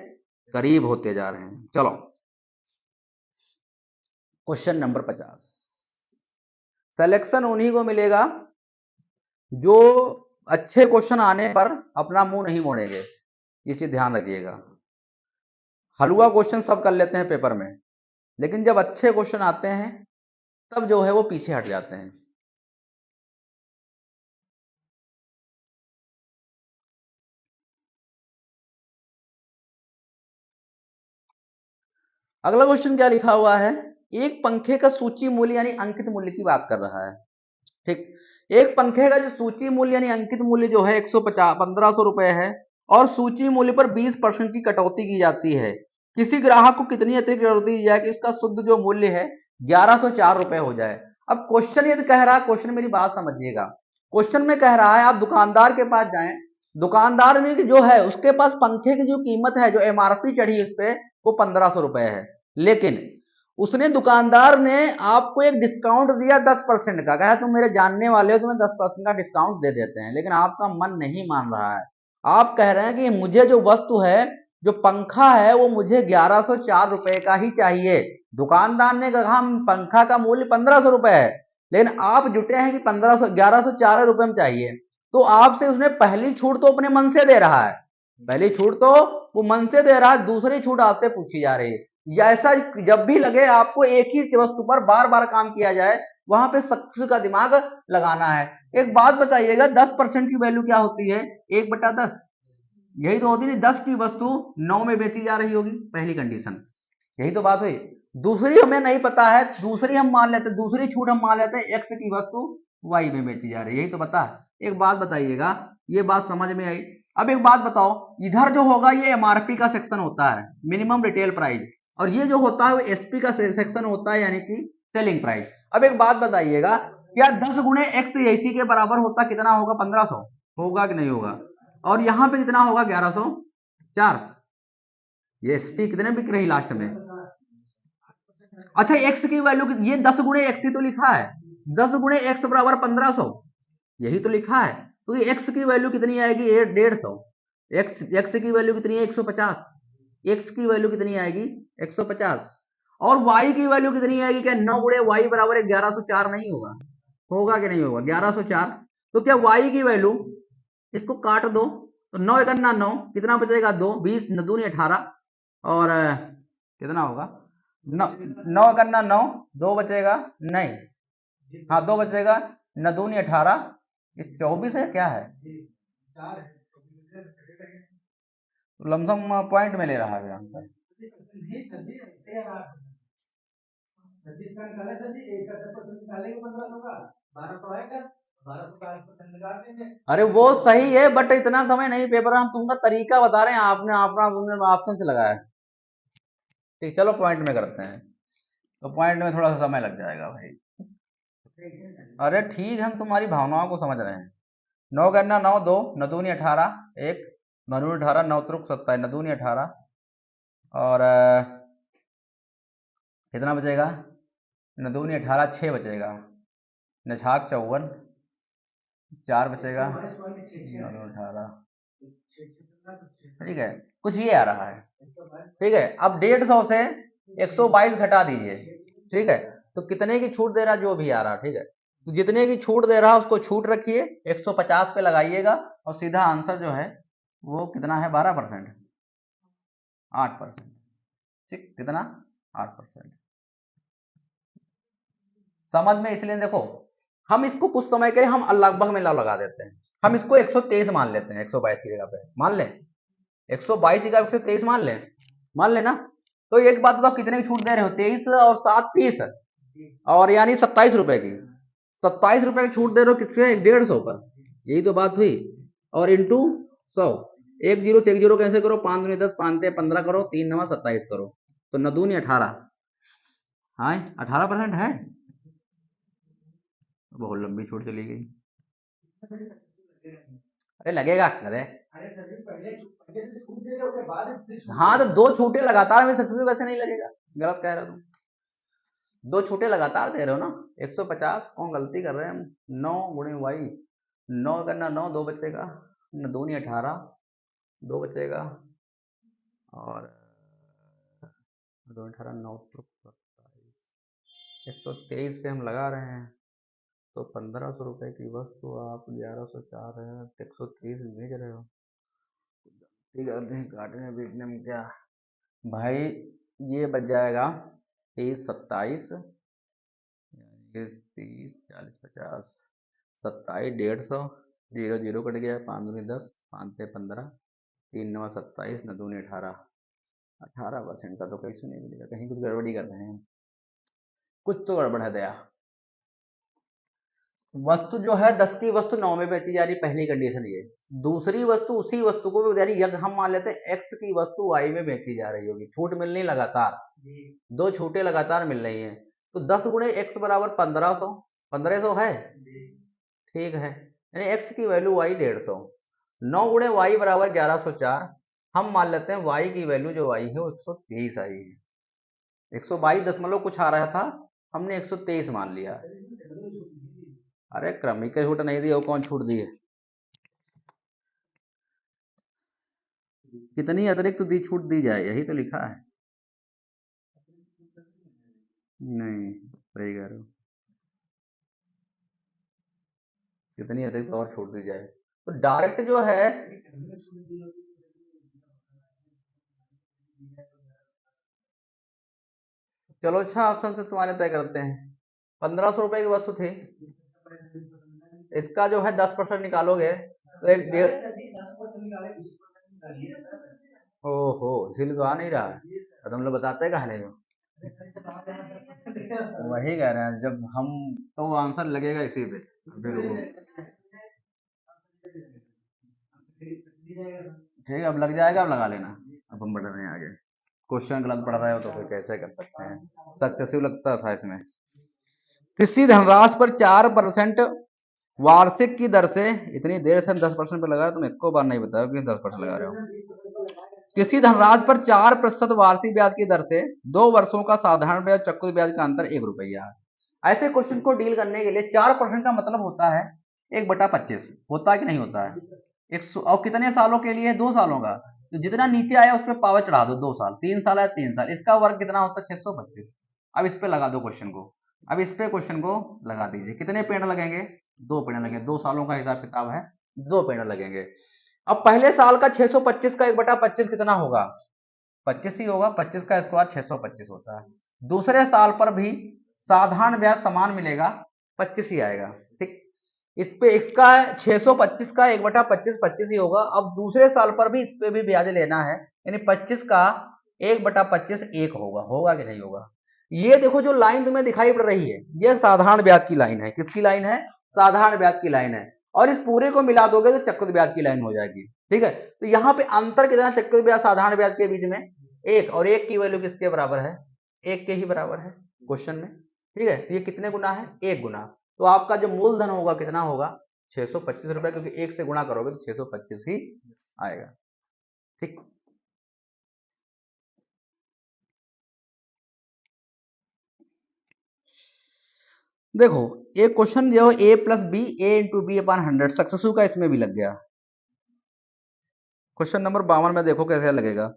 करीब होते जा रहे हैं। चलो क्वेश्चन नंबर 50, सिलेक्शन उन्हीं को मिलेगा जो अच्छे क्वेश्चन आने पर अपना मुंह नहीं मोड़ेंगे, ये चीज ध्यान रखिएगा। हलवा क्वेश्चन सब कर लेते हैं पेपर में, लेकिन जब अच्छे क्वेश्चन आते हैं तब जो है वो पीछे हट जाते हैं। अगला क्वेश्चन क्या लिखा हुआ है, एक पंखे का सूची मूल्य यानी अंकित मूल्य की बात कर रहा है। ठीक, एक पंखे का जो सूची मूल्य यानी अंकित मूल्य जो है 150 1500 रुपए है और सूची मूल्य पर 20% की कटौती की जाती है। किसी ग्राहक को कितनी अतिरिक्त कटौती दी जाए कि इसका शुद्ध जो मूल्य है 1104 रुपए हो जाए। अब क्वेश्चन ये कह रहा है, क्वेश्चन मेरी बात समझिएगा, क्वेश्चन में कह रहा है आप दुकानदार के पास जाएं, दुकानदार ने जो है उसके पास पंखे की जो कीमत है, जो एमआरपी चढ़ी उस पे, वो 1500 रुपए है, लेकिन उसने दुकानदार ने आपको एक डिस्काउंट दिया 10% का, कहा तुम मेरे जानने वाले हो, तुम्हें 10% का डिस्काउंट दे देते हैं, लेकिन आपका मन नहीं मान रहा है। आप कह रहे हैं कि मुझे जो वस्तु है, जो पंखा है, वो मुझे 1104 रुपए का ही चाहिए। दुकानदार ने कहा पंखा का मूल्य 1500 रुपए है, लेकिन आप जुटे हैं कि 1104 रुपए में चाहिए। तो आपसे उसने पहली छूट तो अपने मन से दे रहा है, पहली छूट तो वो मन से दे रहा है, दूसरी छूट आपसे पूछी जा रही है। ऐसा जब भी लगे आपको एक ही वस्तु पर बार बार काम किया जाए, वहां पे शख्स का दिमाग लगाना है। एक बात बताइएगा, 10% की वैल्यू क्या होती है? 1/10, यही तो होती है। 10 की वस्तु 9 में बेची जा रही होगी, पहली कंडीशन, यही तो बात हुई। दूसरी हमें नहीं पता है, दूसरी हम मान लेते, दूसरी छूट हम मान लेते हैं, एक्स की वस्तु वाई में बेची जा रही है, यही तो पता है। एक बात बताइएगा, ये बात समझ में आई? अब एक बात बताओ, इधर जो होगा ये एमआरपी का सेक्शन होता है, मिनिमम रिटेल प्राइस, और ये जो होता है वो एसपी का सेक्शन होता है, यानी कि सेलिंग प्राइस। अब एक बात बताइएगा, क्या 10 गुणे एक्स इसी के बराबर होता, कितना होगा? 1500 होगा कि नहीं होगा? और यहाँ पे कितना होगा? 1104। ये एसपी कितने बिक रही लास्ट में? अच्छा, एक्स की वैल्यू, ये 10 गुणे एक्स ही तो लिखा है, 10 गुणे एक्स बराबर 1500, यही तो लिखा है। तो ये एक्स की वैल्यू कितनी आएगी? 150। एक्स एक्स की वैल्यू कितनी है? 150। एक्स की वैल्यू कितनी आएगी? 150। और वाई की वैल्यू कितनी आएगी? क्या 9 गुणे वाई बराबर 1104 नहीं होगा? होगा कि नहीं होगा? 1104। तो क्या वाई की वैल्यू, इसको काट दो तो 9 एकन्ना 9, कितना बचेगा? 2, 20 9 दूनी 18, और कितना होगा? 9 एकन्ना 9, 2 बचेगा नहीं, हाँ 2 बचेगा, 9 दूनी 18, ये 24 है क्या है? तो लमसम पॉइंट में ले रहा है आंसर। अरे वो सही है, बट इतना समय नहीं, पेपर हम तुमका तरीका बता रहे हैं, आपने अपना ऑप्शन से लगाया। ठीक, चलो पॉइंट में करते हैं, तो पॉइंट में थोड़ा सा समय लग जाएगा भाई। अरे ठीक है, हम तुम्हारी भावनाओं को समझ रहे हैं। 9 करना 9, 2 9 दूनी 18, 1 9 दूनी 18, 9 त्रुक 27, 9 दूनी 18, और कितना बचेगा? 9 दूनी 18, 6 बचेगा, न छाक 54, 4 बचेगा, 9 दूनी 18, ठीक है, कुछ ये आ रहा है। ठीक है, अब 150 से 122 घटा दीजिए, ठीक है, तो कितने की छूट दे रहा? जो भी आ रहा, ठीक है, तो जितने की छूट दे रहा उसको छूट रखिए, 150 पे लगाइएगा, और सीधा आंसर जो है वो कितना है? 12%, 8%। ठीक, कितना? 8%। समझ में? इसलिए देखो, हम इसको कुछ समय के लिए हम लगभग में लगा देते हैं, हम इसको 123 मान लेते हैं, 122 की जगह पे मान लें, 122 की जगह 123 मान लें ना। तो एक बात बताओ, कितने की छूट दे रहे हो? 23 और 7 30, और यानी 27 रुपए की, 27 रुपए की छूट दे रहे हो किसपे? 150 पर, यही तो बात हुई। और इंटू 100, 1 जीरो से 1 जीरो कैसे करो? 5 दूनी 10, 5 15 करो, 3 9 27 करो, तो 9 दूनी 18, हाँ 18% है। बहुत लंबी छूट चली गई। अरे लगेगा, अरे हाँ, तो 2 छूटे लगातार में सक्सेस वैसे नहीं लगेगा, गलत कह रहे हो तुम। 2 छूटे लगातार दे रहे हो ना, 150 कौन गलती कर रहे हैं हम? 9 गुणे वाई, 9 करना 9, 2 बचेगा, 9 दूनी 18, 2 बचेगा, और 2 18 9 123 पे हम लगा रहे हैं, तो 1500 रुपए की वस्तु आप 1104 है 130 भेज रहे हो। ठीक है, नहीं काटने बेचने में क्या भाई, ये बच जाएगा 30 27, यानी 30 40 50, 27 150, 0 0 कट गया, 5 दूनी 10, 5 से 15, 3 9 27, 9 दूनी 18, 18% का तो कैसे नहीं मिलेगा, कहीं कुछ गड़बड़ी कर रहे हैं, कुछ तो गड़बड़ है दया। वस्तु जो है 10 की वस्तु 9 में बेची जा रही, पहली कंडीशन ये। दूसरी वस्तु उसी वस्तु को यानी यदि हम मान लेते हैं x की वस्तु y में बेची जा रही होगी, छूट मिल रही लगातार, दो छूटें लगातार मिल रही हैं, तो 10 गुणे x बराबर 1500, 1500 है, ठीक है, यानी x की वैल्यू y 150, 9 गुणे y बराबर 1104, हम मान लेते हैं y की वैल्यू जो y है वो 123 आई है, 122 दशमलव कुछ आ रहा था, हमने 123 मान लिया। अरे क्रमिक छूट नहीं दी, वो कौन छूट दी है, कितनी अतिरिक्त दी छूट दी जाए, यही तो लिखा है। नहीं सही कह रहे हो, कितनी अतिरिक्त और छूट दी जाए, तो डायरेक्ट जो है, चलो अच्छा ऑप्शन से तुम्हारे तय करते हैं। 1500 रुपए की वस्तु थी, इसका जो है 10% निकालोगे तो एक डेढ़, ओहो हिल तो आ नहीं रहा है, तो तुम लोग बताते कहने को, वही कह रहे हैं जब हम, तो आंसर लगेगा इसी पे, अभी रुको, ठीक है अब लग जाएगा, अब लगा लेना, अब हम बढ़ रहे हैं आगे, क्वेश्चन गलत पढ़ रहे हो तो फिर कैसे कर सकते हैं, सक्सेसिव लगता था इसमें। किसी धनराशि पर 4% वार्षिक की दर से, इतनी देर से हम 10% पे लगा, तुम एक बार नहीं बताया कि 10% लगा रहे हो। किसी धनराशि पर 4% वार्षिक ब्याज की दर से 2 वर्षों का साधारण ब्याज चक्रवृद्धि ब्याज का अंतर 1 रुपया है। ऐसे क्वेश्चन को डील करने के लिए 4% का मतलब होता है 1/25, होता है कि नहीं होता है, और कितने सालों के लिए, 2 सालों का, तो जितना नीचे आया उस पर पावर चढ़ा दो, 2 साल, 3 साल है 3 साल, इसका वर्ग कितना होता है 625। अब इस पे लगा दो क्वेश्चन को, अब इस पे क्वेश्चन को लगा दीजिए, कितने पेड़ लगेंगे, 2 पेड़ लगेंगे, 2 सालों का हिसाब किताब है, 2 पेड़ लगेंगे। अब पहले साल का 625 का 1/25 कितना होगा, 25 ही होगा, 25 का स्क्वायर 625 होता है। दूसरे साल पर भी साधारण ब्याज समान मिलेगा, 25 ही आएगा, ठीक, इस पे इसका 625 का 1/25 25 ही होगा। अब दूसरे साल पर भी इस पे भी ब्याज लेना है, यानी 25 का 1/25 1 होगा, होगा कि नहीं होगा। ये देखो जो लाइन तुम्हें दिखाई पड़ रही है, ये साधारण ब्याज की लाइन है, किसकी लाइन है, साधारण ब्याज की लाइन है, और इस पूरे को मिला दोगे तो चक्रवृद्धि ब्याज की लाइन हो जाएगी, ठीक है। तो यहाँ पे अंतर कितना चक्रवृद्धि ब्याज साधारण ब्याज के बीच में, 1, और 1 की वैल्यू किसके बराबर है, 1 के ही बराबर है क्वेश्चन में, ठीक है। ये कितने गुना है, 1 गुना, तो आपका जो मूलधन होगा कितना होगा 625 रुपए, क्योंकि 1 से गुणा करोगे तो 625 ही आएगा, ठीक। देखो एक क्वेश्चन जो a plus B, A into B upon 100 successive का इसमें भी लग गया, क्वेश्चन नंबर 52 में देखो कैसे लगेगा।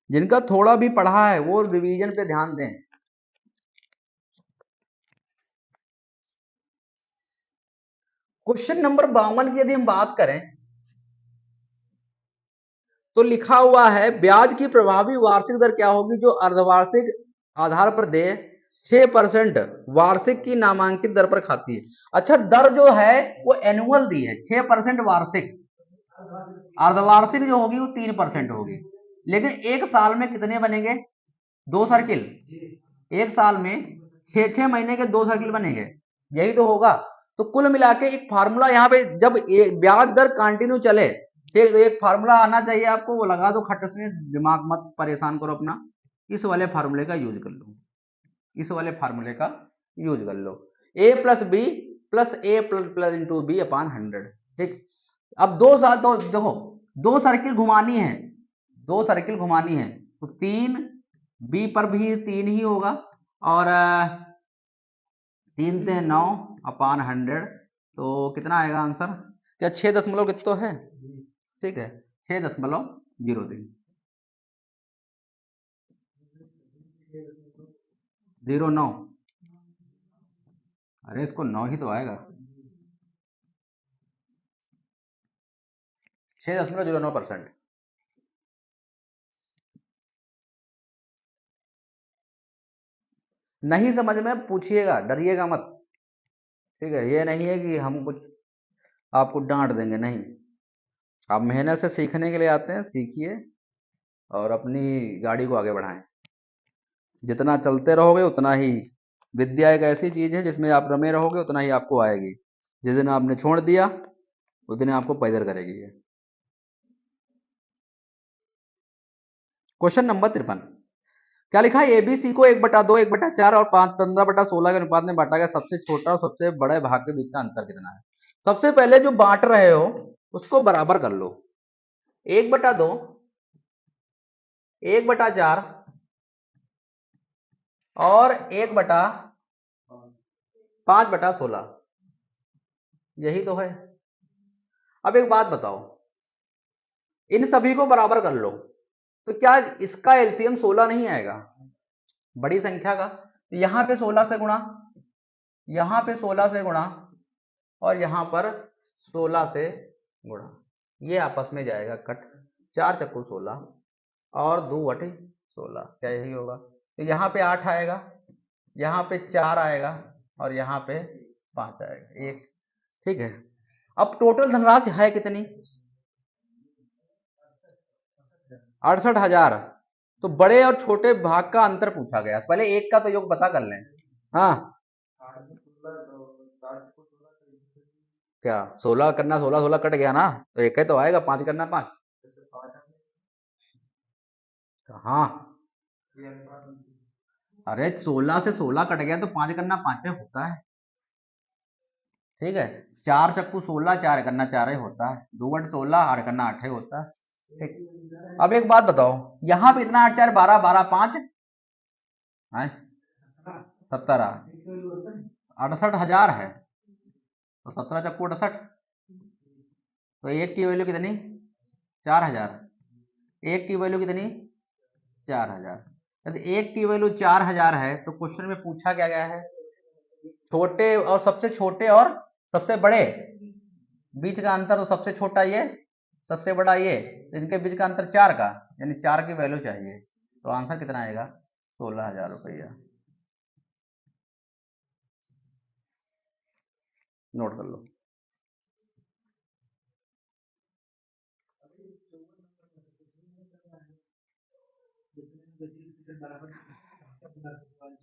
जिनका थोड़ा भी पढ़ा है वो रिवीजन पे ध्यान दें। क्वेश्चन नंबर 52 की यदि हम बात करें तो लिखा हुआ है ब्याज की प्रभावी वार्षिक दर क्या होगी जो अर्धवार्षिक आधार पर दे 6% वार्षिक की नामांकित दर पर खाती है। अच्छा दर जो है वो एनुअल दी है, 6% वार्षिक, अर्धवार्षिक जो होगी वो 3% होगी, लेकिन एक साल में कितने बनेंगे, 2 सर्किल, एक साल में 6 महीने के 2 सर्किल बनेंगे, यही तो होगा। तो कुल मिला के एक फार्मूला यहाँ पे, जब ब्याज दर कंटिन्यू चले, ठीक, तो एक फार्मूला आना चाहिए आपको, वो लगा दो खट से, दिमाग मत परेशान करो अपना, इस वाले फार्मूले का यूज कर लो, इस वाले फार्मूले का यूज कर लो, a plus B plus A plus plus into B upon 100, ठीक। अब 2 साल तो देखो, 2 सर्किल घुमानी है, 2 सर्किल घुमानी है, तो 3, बी पर भी 3 ही होगा, और 3 से 9 अपॉन 100, तो कितना आएगा आंसर, क्या 6 दशमलव कितना है, ठीक है, 6.03। 09। अरे इसको 9 ही तो आएगा, 6.09%। नहीं समझ में पूछिएगा, डरिएगा मत, ठीक है। ये नहीं है कि हम कुछ आपको डांट देंगे, नहीं। आप मेहनत से सीखने के लिए आते हैं, सीखिए और अपनी गाड़ी को आगे बढ़ाएं। जितना चलते रहोगे उतना ही, विद्या एक ऐसी चीज है जिसमें आप रमे रहोगे उतना ही आपको आएगी। जिस दिन आपने छोड़ दिया उस दिन आपको पैदल करेगी ये। क्वेश्चन नंबर 53, क्या लिखा है? एबीसी को 1/2, 1/4 और 15/16 के अनुपात में बांटा गया, सबसे छोटा और सबसे बड़े भाग के बीच का अंतर कितना है? सबसे पहले जो बांट रहे हो उसको बराबर कर लो। 1/2, 1/4 और 1/5/16, यही तो है। अब एक बात बताओ, इन सभी को बराबर कर लो तो क्या इसका एलसीएम 16 नहीं आएगा? बड़ी संख्या का यहां पे 16 से गुणा, यहां पे 16 से गुणा और यहां पर 16 से गुणा, ये आपस में जाएगा कट। 4 चक्कू 16 और 2/16, क्या यही होगा? तो यहाँ पे 8 आएगा, यहाँ पे 4 आएगा और यहाँ पे 5 आएगा, एक। ठीक है, अब टोटल धनराशि है कितनी? 68,000। तो बड़े और छोटे भाग का अंतर पूछा गया, पहले एक का तो योग पता कर लें। हाँ, क्या 16 करना, 16 16 कट गया ना, तो एक ही तो आएगा। 5 करना 5, हाँ। अरे 16 से 16 कट गया तो 5 करना 5 होता है, ठीक है। 4 चक्कू 16, 4 करना 4 ही होता है। 2/16, 8 करना 8 ही होता है, ठीक। अब एक बात बताओ, यहाँ पे इतना 8 4 12, 12 5 है 17, 68,000 है तो 17 चक्कू 68, तो एक की वैल्यू कितनी? 4,000। एक की वैल्यू कितनी? 4,000। यदि एक की वैल्यू 4,000 है तो क्वेश्चन में पूछा क्या गया है? छोटे और सबसे छोटे और सबसे बड़े बीच का अंतर, तो सबसे छोटा ये, सबसे बड़ा ये, इनके बीच का अंतर 4 का, यानी 4 की वैल्यू चाहिए। तो आंसर कितना आएगा? 16,000 रुपया। नोट कर लो।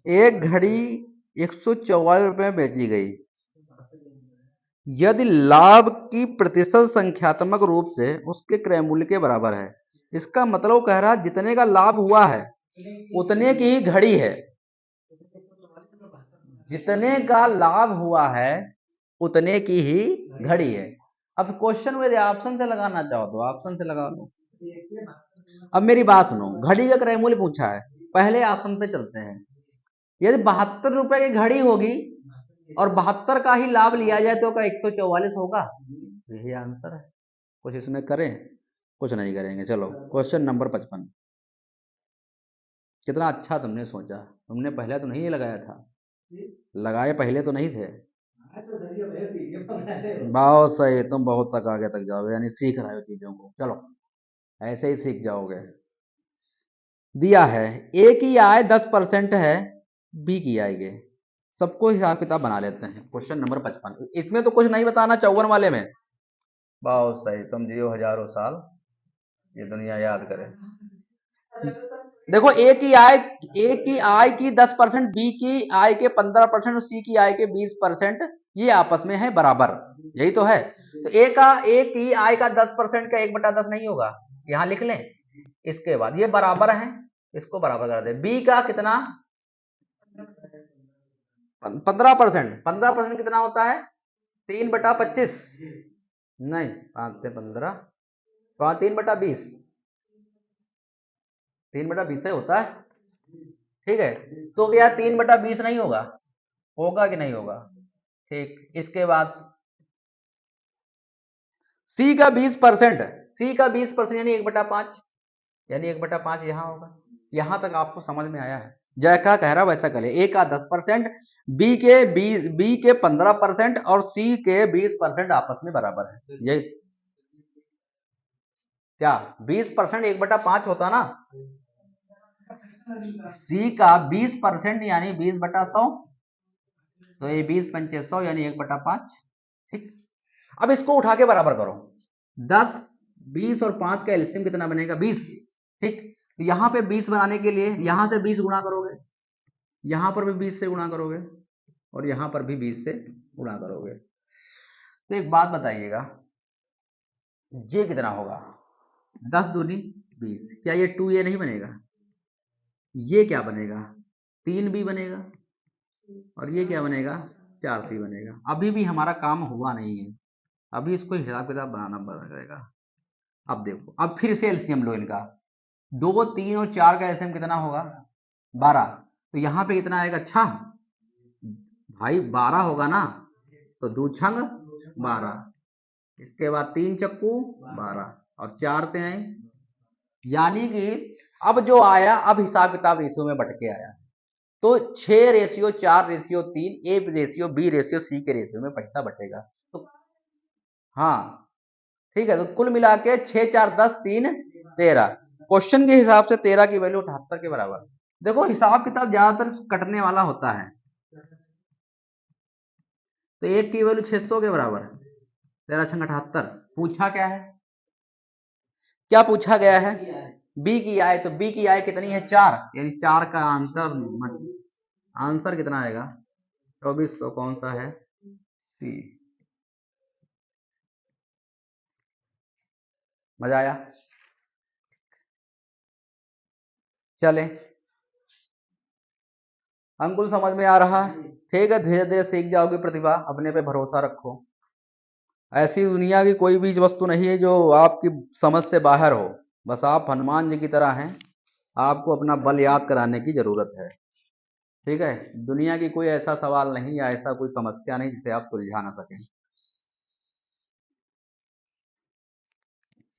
एक घड़ी 144 रुपए में बेची गई, यदि लाभ की प्रतिशत संख्यात्मक रूप से उसके क्रय मूल्य के बराबर है। इसका मतलब वो कह रहा है जितने का लाभ हुआ है उतने की ही घड़ी है, जितने का लाभ हुआ है उतने की ही घड़ी है। अब क्वेश्चन में ऑप्शन से लगाना चाहो तो ऑप्शन से लगा लो। अब मेरी बात सुनो, घड़ी का क्रय मूल्य पूछा है, पहले ऑप्शन पे चलते हैं। यदि 72 रुपए की घड़ी होगी और 72 का ही लाभ लिया जाए तो क्या 144 होगा? यही आंसर है। कुछ इसमें करें? कुछ नहीं करेंगे। चलो क्वेश्चन नंबर 55, कितना अच्छा तुमने सोचा, तुमने पहले तो नहीं लगाया था, लगाए पहले तो नहीं थे। बहुत सही, तुम बहुत तक आगे तक जाओगे, यानी सीख रहे हो चीजों को। चलो ऐसे ही सीख जाओगे। दिया है ए की आय 10% है, बी की आय के, सबको हिसाब किताब बना लेते हैं। क्वेश्चन नंबर 55, इसमें तो कुछ नहीं बताना, 54 वाले में। बहुत सही, तुम जियो हजारों साल, ये दुनिया याद करे। देखो ए की आय की 10%, बी की आय के 15% और सी की आय के 20%, ये आपस में है बराबर, यही तो है। तो ए की आय का 10% का 1/10 नहीं होगा, यहां लिख लें। इसके बाद ये बराबर है, इसको बराबर कर दे। बी का कितना? 15%। 15% कितना होता है? 3/25, नहीं 5 से 15, 3/20, 3/20 से होता है, ठीक है। तो क्या 3/20 नहीं होगा? होगा कि नहीं होगा? ठीक। इसके बाद सी का 20%, सी का 20% यानी 1/5, यानी 1/5 यहां होगा। यहां तक आपको समझ में आया है? जैसा कह रहा वैसा करे। ए का 10%, बी के 15% और सी के 20% आपस में बराबर है। ये क्या 20% 1/5 होता ना, सी का 20% यानी 20/100, तो ये 20×5 यानी 1/5। ठीक, अब इसको उठा के बराबर करो। 10, 20 और 5 का एलसीएम कितना बनेगा? 20। ठीक, तो यहाँ पे 20 बनाने के लिए यहां से 20 गुणा करोगे, यहां पर भी 20 से गुणा करोगे और यहां पर भी 20 से गुणा करोगे। तो एक बात बताइएगा, ये कितना होगा? 10 दूनी 20, क्या ये 2a नहीं बनेगा? ये क्या बनेगा? 3b बनेगा और ये क्या बनेगा? 4c बनेगा। अभी भी हमारा काम हुआ नहीं है, अभी इसको हिसाब किताब बनाना पड़ेगा। अब देखो, अब फिर से एलसीएम लो इनका। 2, 3 और 4 का एलसीएम कितना होगा? 12। तो यहाँ पे कितना आएगा? 6 भाई, 12 होगा ना, तो 2 छंग 12, इसके बाद 3 चक्कू 12 और 4 ते आए, यानी कि अब जो आया, अब हिसाब किताब रेशियो में बट के आया। तो 6:4:3, A:B:C के रेशियो में पैसा बटेगा। तो हाँ ठीक है, तो कुल मिला के 6, 4, 10, 3, 13। क्वेश्चन के हिसाब से 13 की वैल्यू 78 के बराबर। देखो हिसाब किताब ज्यादातर कटने वाला होता है, तो एक की वैल्यू 600 के बराबर, 13×78। पूछा क्या है? क्या पूछा गया है? बी की आय। तो बी की आय कितनी है? 4, यानी 4 का आंसर कितना आएगा? 2400। कौन सा है? सी। मजा आया? चले, अंकुल समझ में आ रहा है? ठीक है, धीरे धीरे सीख जाओगे प्रतिभा, अपने पे भरोसा रखो। ऐसी दुनिया की कोई भी वस्तु नहीं है जो आपकी समझ से बाहर हो। बस आप हनुमान जी की तरह हैं, आपको अपना बल याद कराने की जरूरत है। ठीक है, दुनिया की कोई ऐसा सवाल नहीं या ऐसा कोई समस्या नहीं जिसे आप सुलझा ना सकें।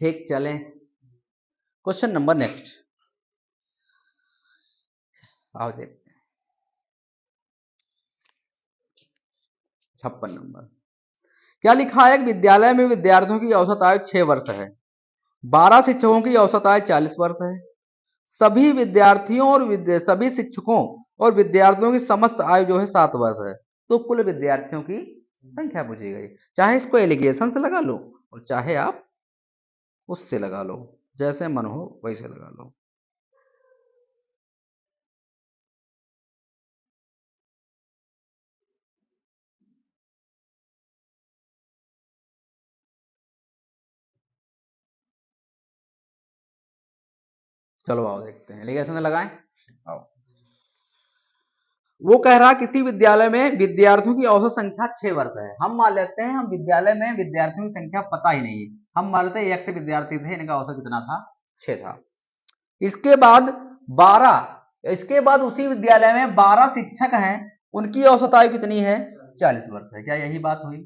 ठीक, चलें क्वेश्चन नंबर नेक्स्ट, आओ देखते हैं। 56 नंबर क्या लिखा है? विद्यालय में विद्यार्थियों की औसत आयु 6 वर्ष है, 12 शिक्षकों की औसत आयु 40 वर्ष है, सभी विद्यार्थियों और सभी शिक्षकों और विद्यार्थियों की समस्त आयु जो है 7 वर्ष है। तो कुल विद्यार्थियों की संख्या पूछी गई। चाहे इसको एलिगेशन से लगा लो और चाहे आप उससे लगा लो, जैसे मन हो वैसे लगा लो। चलो आओ देखते हैं, एलिगेशन से लगाएं। आओ, वो कह रहा किसी विद्यालय में विद्यार्थियों की औसत संख्या 6 वर्ष है। हम मान लेते हैं हम विद्यालय में विद्यार्थियों की संख्या पता ही नहीं है, हम मान लेते हैं 1 से विद्यार्थी थे, इनका औसत कितना था? 6 था। इसके बाद 12, इसके बाद उसी विद्यालय में 12 शिक्षक हैं, उनकी औसत आयु कितनी है? 40 वर्ष है। क्या यही बात हुई?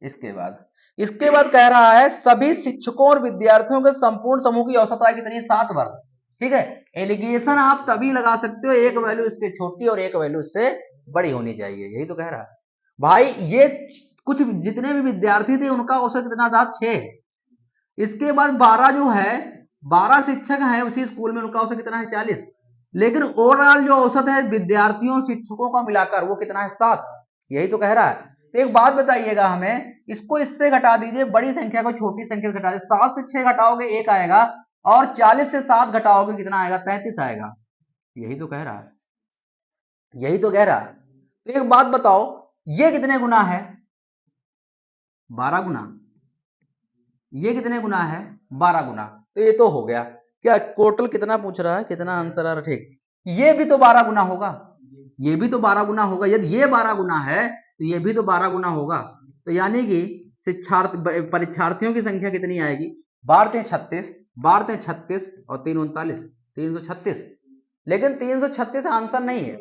इसके बाद कह रहा है सभी शिक्षकों और विद्यार्थियों के संपूर्ण समूह की औसत आयु कितनी है? 7 वर्ष। ठीक है, एलिगेशन आप तभी लगा सकते हो एक वैल्यू इससे छोटी और एक वैल्यू इससे बड़ी होनी चाहिए। यही तो कह रहा है भाई। ये कुछ जितने भी विद्यार्थी थे उनका औसत कितना था? 6। इसके बाद 12 जो है, 12 शिक्षक हैं उसी स्कूल में, उनका औसत कितना है? 40। लेकिन ओवरऑल जो औसत है विद्यार्थियों शिक्षकों का मिलाकर वो कितना है? 7। यही तो कह रहा है। तो एक बात बताइएगा हमें, इसको इससे घटा दीजिए, बड़ी संख्या को छोटी संख्या से घटा दीजिए। 7 से 6 घटाओगे 1 आएगा और 40 से 7 घटाओगे कितना आएगा? 33 आएगा। यही तो कह रहा है, यही तो कह रहा है। तो एक बात बताओ, ये कितने गुना है? 12 गुना। ये कितने गुना है? 12 गुना। तो ये तो हो गया। क्या टोटल कितना पूछ रहा है? कितना आंसर आ रहा है? ठीक, ये भी तो 12 गुना होगा, ये भी तो 12 गुना होगा। यदि ये 12 गुना है तो ये भी तो 12 गुना होगा। तो यानी कि शिक्षार्थी परीक्षार्थियों की संख्या कितनी आएगी? 12 36, 12 36 और 3 39, 336। लेकिन 336 आंसर नहीं है।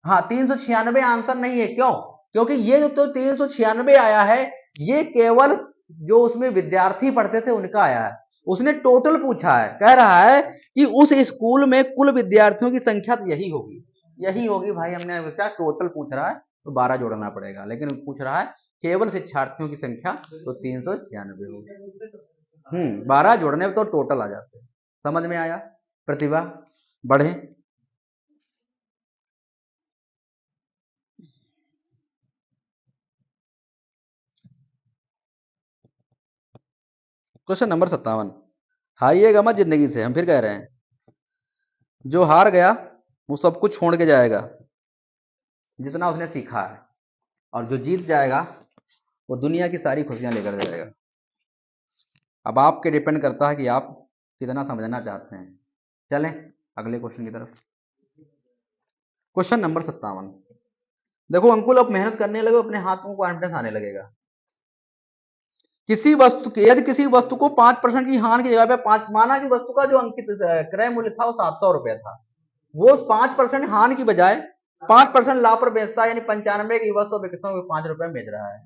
हाँ, 396 आंसर नहीं है। क्यों? क्योंकि ये जो तो 396 आया है, ये केवल जो उसमें विद्यार्थी पढ़ते थे उनका आया है। उसने टोटल पूछा है, कह रहा है कि उस स्कूल में कुल विद्यार्थियों की संख्या तो यही होगी, यही होगी भाई। हमने बच्चा टोटल पूछ रहा है तो 12 जोड़ना पड़ेगा, लेकिन पूछ रहा है केवल शिक्षार्थियों की संख्या तो 396 होगी। 12 जोड़ने तो टोटल आ जाते हैं। समझ में आया? प्रतिभा बढ़े। क्वेश्चन नंबर 57, हारिएगा मत जिंदगी से। हम फिर कह रहे हैं, जो हार गया वो सब कुछ छोड़ के जाएगा जितना उसने सीखा है, और जो जीत जाएगा वो दुनिया की सारी खुशियां लेकर जाएगा। अब आपके डिपेंड करता है कि आप कितना समझना चाहते हैं। चलें अगले क्वेश्चन की तरफ। क्वेश्चन नंबर 57, देखो अंकुल, अब मेहनत करने लगे, अपने हाथ में कॉन्फिडेंस आने लगेगा। किसी वस्तु यदि किसी वस्तु को 5% की हानि की जगह पे 5, माना कि वस्तु का जो अंकित क्रय मूल्य था वो 700 रुपया था, वो 5% हानि की बजाय 5% लाभ पर बेचता है, यानी 95 की वस्तु विक्रय में 5 रुपए में बेच रहा है।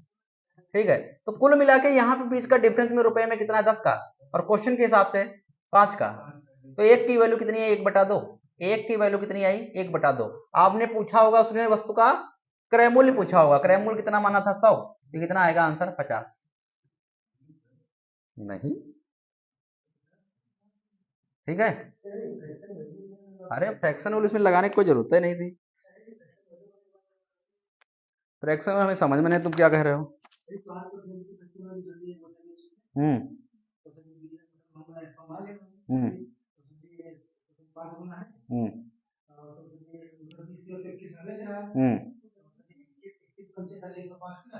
ठीक है, तो कुल मिला के यहाँ पे बीच का डिफरेंस में रुपए में कितना है? 10 का, और क्वेश्चन के हिसाब से 5 का, तो एक की वैल्यू कितनी है? 1/2। एक की वैल्यू कितनी आई? 1/2। आपने पूछा होगा उसने वस्तु का क्रय मूल्य पूछा होगा, क्रय मूल्य कितना माना था? 100, तो कितना आएगा आंसर? 50। नहीं, ठीक है। अरे फ्रैक्शन रूल इसमें लगाने की कोई जरूरत ही नहीं थी। फ्रैक्शन हमें समझ में नहीं, तुम क्या कह रहे हो? हम्म हम्म हम्म हम्म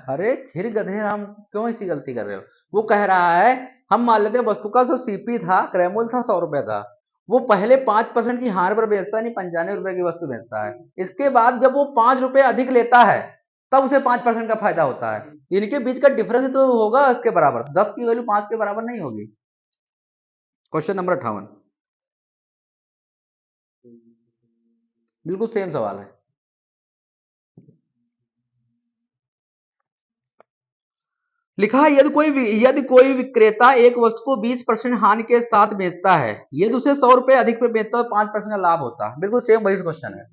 अरे फिर गधे राम क्यों ऐसी गलती कर रहे हो? वो कह रहा है, हम मान लेते हैं वस्तु का जो सीपी था, क्रय मूल्य था 100 रुपया था, वो पहले 5% की हार पर बेचता है, नहीं 95 रुपए की वस्तु बेचता है। इसके बाद जब वो 5 रुपए अधिक लेता है तब उसे 5% का फायदा होता है। इनके बीच का डिफरेंस तो होगा इसके बराबर, 10 की वैल्यू 5 के बराबर नहीं होगी। क्वेश्चन नंबर 58, बिल्कुल सेम सवाल है। लिखा है, यदि कोई विक्रेता एक वस्तु को 20% हानि के साथ बेचता है, यदि उसे 100 रुपए अधिक पे बेचता है 5% का लाभ होता है। बिल्कुल सेम वही क्वेश्चन है।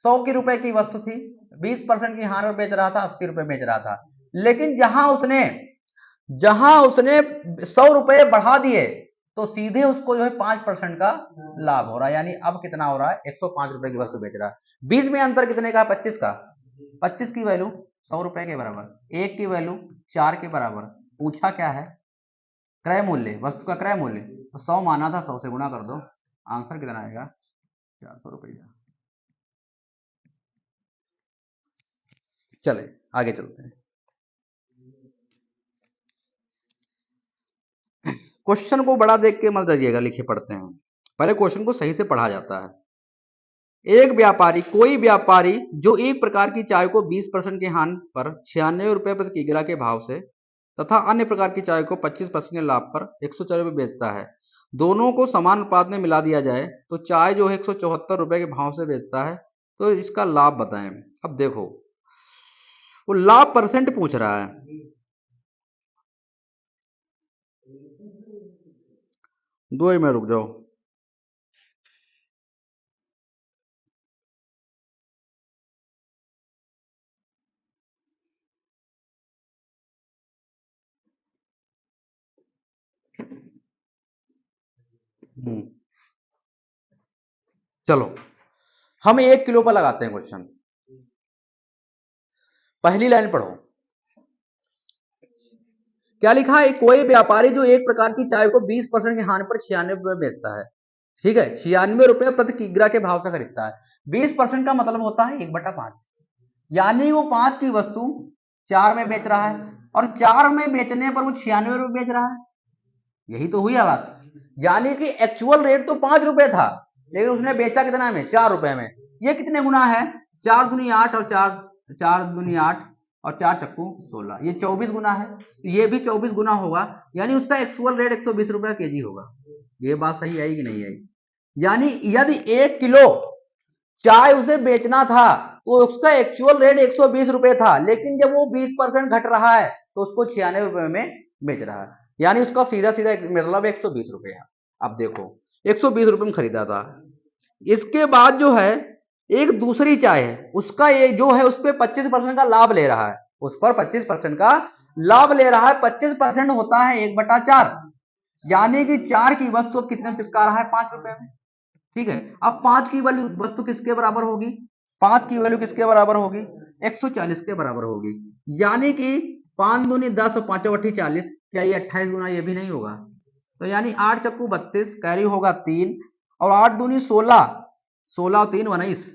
100 की रुपए की वस्तु थी, 20% की हानि पर बेच रहा था, 80 रुपए बेच रहा था, लेकिन जहां उसने 100 रुपए बढ़ा दिए तो सीधे उसको जो है 5% का लाभ हो रहा है, यानी अब कितना हो रहा है? 105 रुपए की वस्तु बेच रहा है। बीच में अंतर कितने का? 25 का। 25 की वैल्यू 100 रुपए के बराबर, एक की वैल्यू 4 के बराबर। पूछा क्या है? क्रय मूल्य, वस्तु का क्रय मूल्य। तो 100 माना था, 100 से गुणा कर दो, आंसर कितना आएगा? 400 रुपया। चले आगे चलते हैं। क्वेश्चन को बड़ा देख के मत डरिएगा, लिखे पढ़ते हैं, पहले क्वेश्चन को सही से पढ़ा जाता है। कोई व्यापारी जो एक प्रकार की चाय को 20% के हानि पर 96 रुपए प्रति किग्रा के भाव से तथा अन्य प्रकार की चाय को 25% के लाभ पर 104 रुपए बेचता है, दोनों को समान अनुपात में मिला दिया जाए तो चाय जो है 174 रुपए के भाव से बेचता है, तो इसका लाभ बताएं। अब देखो, वो लाभ परसेंट पूछ रहा है। 2 में रुक जाओ। चलो हम 1 किलो पर लगाते हैं क्वेश्चन। पहली लाइन पढ़ो, क्या लिखा है? कोई व्यापारी जो एक प्रकार की चाय को 20% की हानि पर 96 रुपए बेचता है, ठीक है, 96 रुपए प्रति किग्रा के भाव से खरीदता है। 20% का मतलब होता है 1/5, यानी वो 5 की वस्तु 4 में बेच रहा है, और 4 में बेचने पर वो 96 रुपए बेच रहा है। यही तो हुई बात, यानी कि एक्चुअल रेट तो 5 रुपए था, लेकिन उसने बेचा कितना में? 4 रुपए में। ये कितने गुना है? 4 दूनी 8 और 4 दूनी 8 और 4 चक्कू 16, ये 24 गुना है। ये भी 24 गुना होगा, यानी उसका एक्चुअल रेट 120 रुपया केजी होगा। ये बात सही आई कि नहीं आई? यानी यदि 1 किलो चाय उसे बेचना था तो उसका एक्चुअल रेट 120 रुपए था, लेकिन जब वो 20% घट रहा है तो उसको 96 रुपए में बेच रहा है। यानी उसका सीधा सीधा मतलब 120 रुपया। अब देखो 120 रुपये में खरीदा था। इसके बाद जो है एक दूसरी चाय है, उसका ये जो है उस पर 25% का लाभ ले रहा है, उस पर 25% का लाभ ले रहा है। 25% होता है 1/4, यानी कि 4 की वस्तु कितने में चिपका रहा है, 5 रुपए में। ठीक है, अब 5 की वैल्यू वस्तु किसके बराबर होगी, 5 की वैल्यू किसके बराबर होगी, 140 के बराबर होगी। यानी कि 5 दूनी 10 और 5 अठी 40, क्या ये 28 गुना ये भी नहीं होगा, तो यानी 8 चक्कू 32, कैरी होगा 3, और 8 दूनी 16, 16 और 3 19।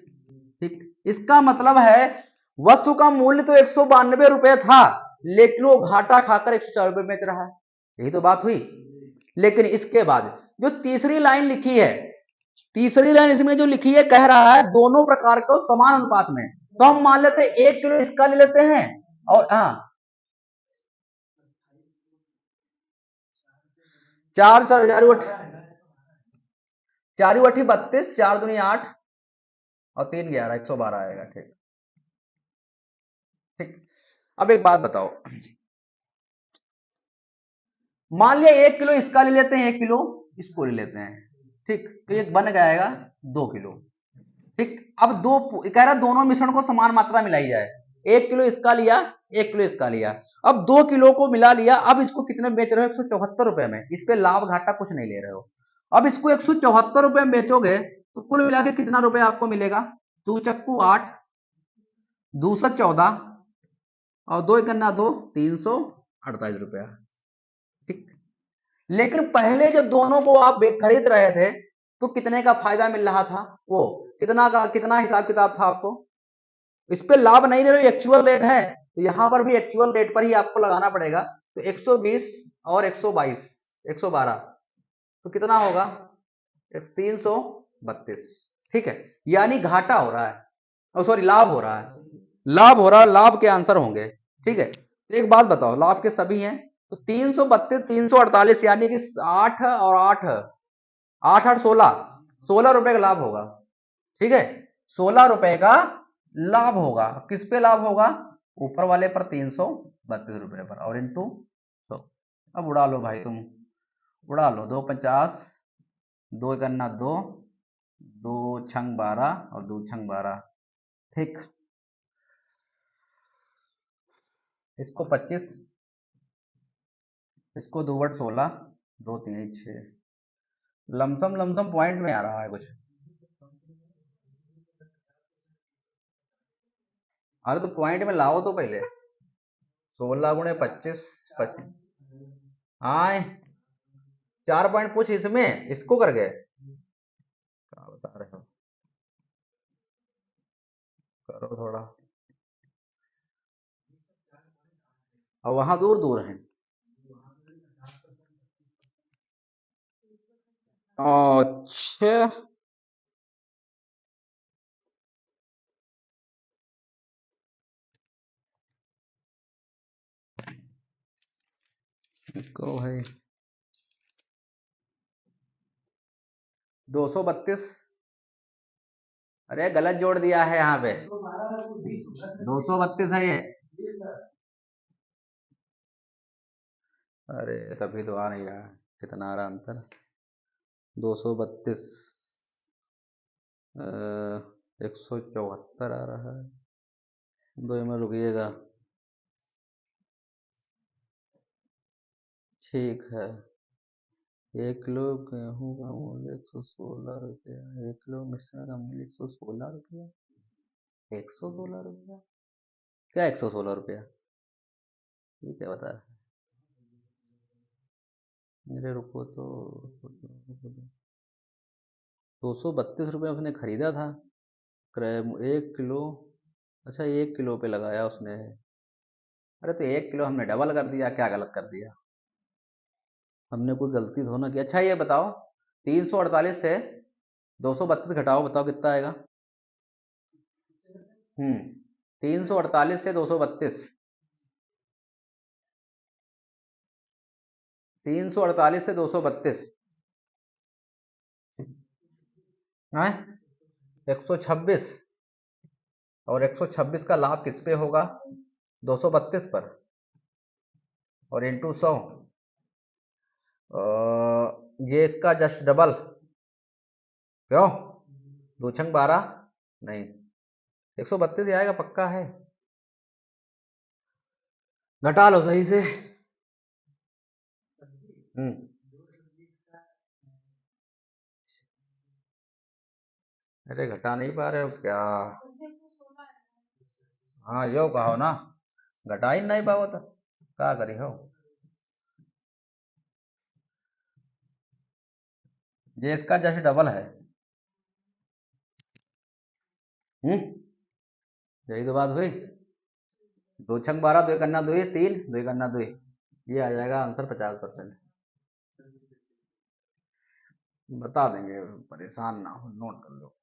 ठीक, इसका मतलब है वस्तु का मूल्य तो 192 रुपए था, लेकिन वो घाटा खाकर 104 रुपए बेच रहा है। यही तो बात हुई। लेकिन इसके बाद जो तीसरी लाइन लिखी है, तीसरी लाइन इसमें जो लिखी है कह रहा है दोनों प्रकार को समान अनुपात में, तो हम मान लेते हैं 1 किलो इसका ले लेते हैं, और हाँ 4 चारू अठी 32, 4 दूनी 8 और 3 11, 112 आएगा। ठीक ठीक। अब एक बात बताओ, मान लिया 1 किलो इसका ले लेते हैं, 1 किलो इसको ले लेते हैं। ठीक, तो ये बन जाएगा 2 किलो। ठीक, अब दो कह रहा दोनों मिश्रण को समान मात्रा मिलाई जाए, 1 किलो इसका लिया, 1 किलो इसका लिया, अब 2 किलो को मिला लिया। अब इसको कितने बेच रहे हो, 174 रुपए में, इस पे लाभ घाटा कुछ नहीं ले रहे हो। अब इसको 174 रुपए में बेचोगे तो कुल मिला के कितना रुपए आपको मिलेगा, 2 चक्कू 8, 214 और 2 इकन्ना 2, 348 रुपया। ठीक, लेकिन पहले जब दोनों को आप खरीद रहे थे तो कितने का फायदा मिल रहा था, वो कितना का कितना हिसाब किताब था आपको, इस पे लाभ नहीं ले रहे, एक्चुअल रेट है, तो यहां पर भी एक्चुअल रेट पर ही आपको लगाना पड़ेगा। तो 120 और 122, 112, तो कितना होगा, 332। ठीक है, यानी घाटा हो रहा है, सॉरी लाभ हो रहा है, लाभ हो रहा है, लाभ के आंसर होंगे। ठीक है, तो एक बात बताओ, लाभ के सभी हैं, तो 332, 348, यानी कि 8 और 8, 8 8 16, 16 रुपए का लाभ होगा। ठीक है, 16 रुपए का लाभ होगा। किस पे लाभ होगा, ऊपर वाले पर 332 रुपए पर, और इंटू 100। अब उड़ा लो भाई तुम, उड़ा लो, 250, 2 इकन्ना 2, 2 छंग 12 और 2 छंग 12। ठीक, इसको 25, इसको 2 बट 16, 2 3 6, लमसम लमसम पॉइंट में आ रहा है कुछ। अरे तो पॉइंट में लाओ तो पहले, 16 × 25, 25, आए 4 पॉइंट पूछ इसमें, इसको कर गए, क्या बता रहे हो, करो थोड़ा, और वहां दूर दूर है। अच्छा, इसको भाई 232, अरे गलत जोड़ दिया है यहाँ पे, 232 है ये, अरे तभी तो आ नहीं रहा, कितना आ रहा अंतर, 232, 174 आ रहा है, 2 में रुकिएगा। ठीक है, 1 किलो गेहूँ का मूल्य 116 रुपया, 1 किलो मिश्रण का मूल्य 116 रुपया, 116 रुपया, क्या 116 रुपया, ये क्या बता रहा है, मेरे रुको तो 232 रुपये उसने खरीदा था, क्रय 1 किलो, अच्छा 1 किलो पे लगाया उसने, अरे तो 1 किलो हमने डबल कर दिया, क्या गलत कर दिया, हमने कोई गलती थोड़ा ना की। अच्छा ये बताओ, 348 से 232 घटाओ, बताओ कितना आएगा, 348 से 232, 348 से 232 है 126, और 126 का लाभ किस पे होगा, 232 पर, और इंटू 100, ये इसका जस्ट डबल, क्यों? 2×12 नहीं, 132 आएगा पक्का है, घटा लो सही से। अरे घटा नहीं पा रहे हो क्या? हाँ यो कहो ना, घटा ही नहीं पाओ तो क्या करी हो। ये इसका जस्ट डबल है। यही तो बात हुई। 2×12, 2×2, 3, 2×2, ये आ जाएगा आंसर 50%। बता देंगे, परेशान ना हो, नोट कर लो।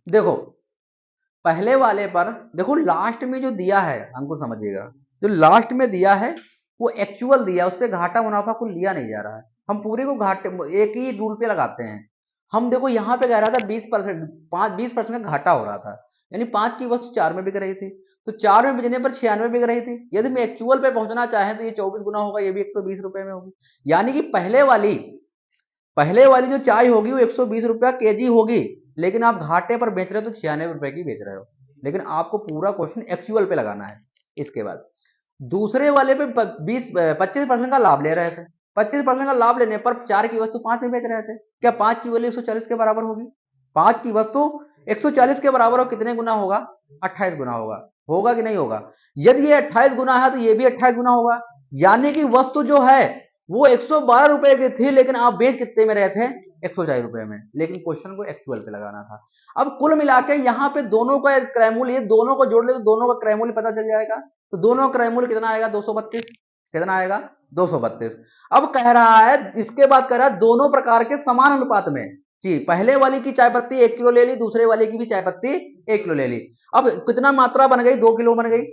देखो पहले वाले पर देखो, लास्ट में जो दिया है हमको समझिएगा, जो लास्ट में दिया है वो एक्चुअल दिया है, उस पर घाटा मुनाफा कुछ लिया नहीं जा रहा है। हम पूरे को घाटे एक ही रूल पे लगाते हैं। हम देखो यहाँ पे कह रहा था 20%, 20% का घाटा हो रहा था, यानी 5 की वस्तु 4 में बिक रही थी, तो 4 में बिकने पर 96 बिक रही थी। यदि मैं एक्चुअल पे पहुंचना चाहें तो ये 24 गुना होगा, ये भी 120 रुपए में होगी। यानी कि पहले वाली जो चाय होगी वो 120 रुपया केजी होगी, लेकिन आप घाटे पर बेच रहे हो तो 96 रुपए की बेच रहे हो। लेकिन आपको पूरा क्वेश्चन एक्चुअल पे लगाना है। इसके बाद दूसरे वाले पे 25% का लाभ ले रहे थे, 25% का लाभ लेने पर 4 की वस्तु 5 में बेच रहे थे। क्या 5 की वैल्यू 140 के बराबर होगी? 5 की वस्तु 140 के बराबर हो, कितने गुना होगा? 28 गुना होगा। होगा कि नहीं होगा? यदि ये 28 गुना है तो ये भी 28 गुना होगा। यानी कि वस्तु जो है वो 112 रुपए की थी, लेकिन आप बेच कितने में रहे थे? 104 रुपए में। लेकिन क्वेश्चन को एक्चुअल पे लगाना था। अब कुल मिला के यहाँ पे दोनों का क्रय मूल्य, दोनों को जोड़ ले तो दोनों का क्रय मूल्य पता चल जाएगा। तो दोनों का क्रय मूल्य कितना आएगा? 232। कितना आएगा? 232। अब कह रहा है, इसके बाद कह रहा है दोनों प्रकार के समान अनुपात में जी, पहले वाली की चाय पत्ती 1 किलो ले ली, दूसरे वाले की भी चाय पत्ती 1 किलो ले ली। अब कितना मात्रा बन गई? 2 किलो बन गई।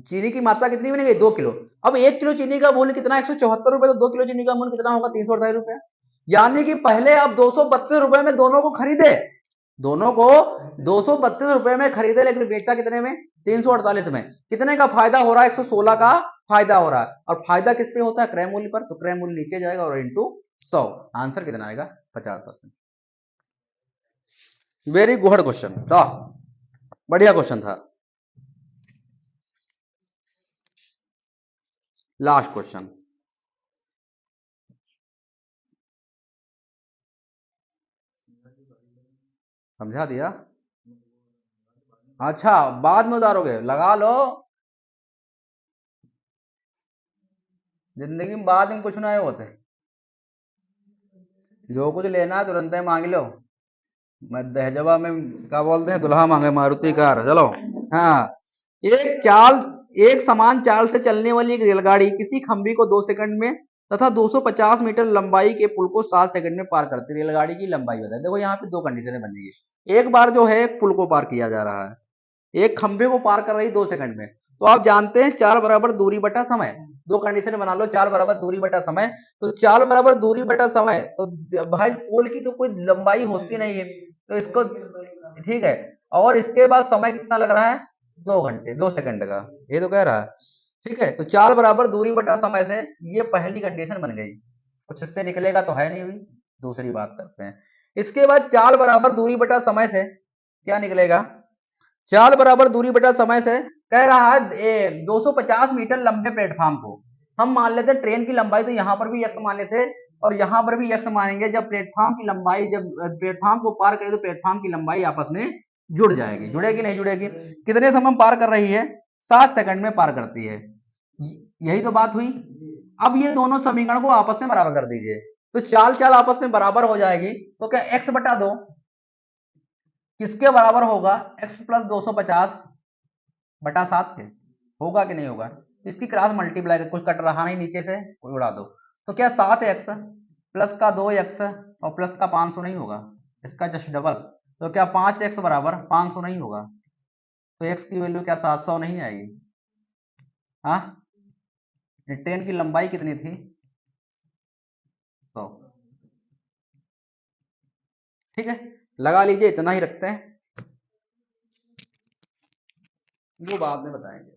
चीनी की मात्रा कितनी बन गई? 2 किलो। अब 1 किलो चीनी का मूल्य कितना? 174 रुपए। तो 2 किलो चीनी का मूल्य कितना होगा? 328 रुपए। यानी कि पहले आप 232 रुपए में दोनों को खरीदे, दोनों को 232 रुपए में खरीदे, लेकिन बेचा कितने में? 348 में। कितने का फायदा हो रहा है? 116 का फायदा हो रहा है। और फायदा किस पे होता है? क्रय मूल्य पर। तो क्रय मूल्य नीचे जाएगा और इंटू 100, आंसर कितना आएगा? 50%। वेरी गुड क्वेश्चन था, बढ़िया क्वेश्चन था। लास्ट क्वेश्चन समझा दिया? अच्छा, बाद में उतारोगे? लगा लो, जिंदगी में बाद में कुछ ना होते, जो कुछ लेना है तुरंत ही मांग लो। मैं दहजवा में क्या बोलते हैं, दुल्हा मांगे मारुति कार। चलो, हाँ। एक चाल एक समान चाल से चलने वाली एक रेलगाड़ी किसी खंभे को 2 सेकंड में तथा 250 मीटर लंबाई के पुल को 7 सेकंड में पार करती है। रेलगाड़ी की लंबाई बताए। देखो यहाँ पे दो कंडीशनें बनेगी। एक बार जो है पुल को पार किया जा रहा है, एक खंभे को पार कर रही 2 सेकंड में। तो आप जानते हैं 4 बराबर दूरी बटा समय। दो कंडीशन बना लो, 4 बराबर दूरी बटा समय। तो 4 बराबर दूरी बटा समय, तो भाई पोल की तो कोई लंबाई होती नहीं है, तो इसको ठीक है। और इसके बाद समय कितना लग रहा है? 2 घंटे 2 सेकंड का, ये तो कह रहा है। ठीक है, तो 4 बराबर दूरी बटा समय से ये पहली कंडीशन बन गई। कुछ इससे निकलेगा तो है नहीं हुई। दूसरी बात करते हैं। इसके बाद 4 बराबर दूरी बटा समय से क्या निकलेगा? 4 बराबर दूरी बटा समय से कह रहा है 250 मीटर लंबे प्लेटफॉर्म को हम मान लेते हैं ट्रेन की लंबाई, तो यहाँ पर भी यक्स मान लेते और यहाँ पर भी यक्स मानेंगे। जब प्लेटफॉर्म की लंबाई, जब प्लेटफॉर्म को पार करें तो प्लेटफॉर्म की लंबाई आपस में जुड़ जाएगी। जुड़ेगी नहीं जुड़ेगी? कितने समय पार कर रही है? 7 सेकंड में पार करती है। यही तो बात हुई। अब ये दोनों समीकरण को आपस में बराबर कर दीजिए, तो चाल चाल आपस में बराबर हो जाएगी। तो क्या x बटा 2 किसके बराबर होगा? x प्लस 250 बटा 7 के। होगा कि नहीं होगा? इसकी क्रॉस मल्टीप्लाई, कुछ कट रहा नहीं नीचे से, कोई उड़ा दो। तो क्या 7x प्लस का 2x और प्लस का 500 नहीं होगा? इसका जस्ट डबल। तो क्या 5x बराबर 500 नहीं होगा? तो x की वैल्यू क्या 700 नहीं आएगी? हाँ, ट्रेन की लंबाई कितनी थी? 100। ठीक है, लगा लीजिए, इतना ही रखते हैं, वो बाद में बताएंगे।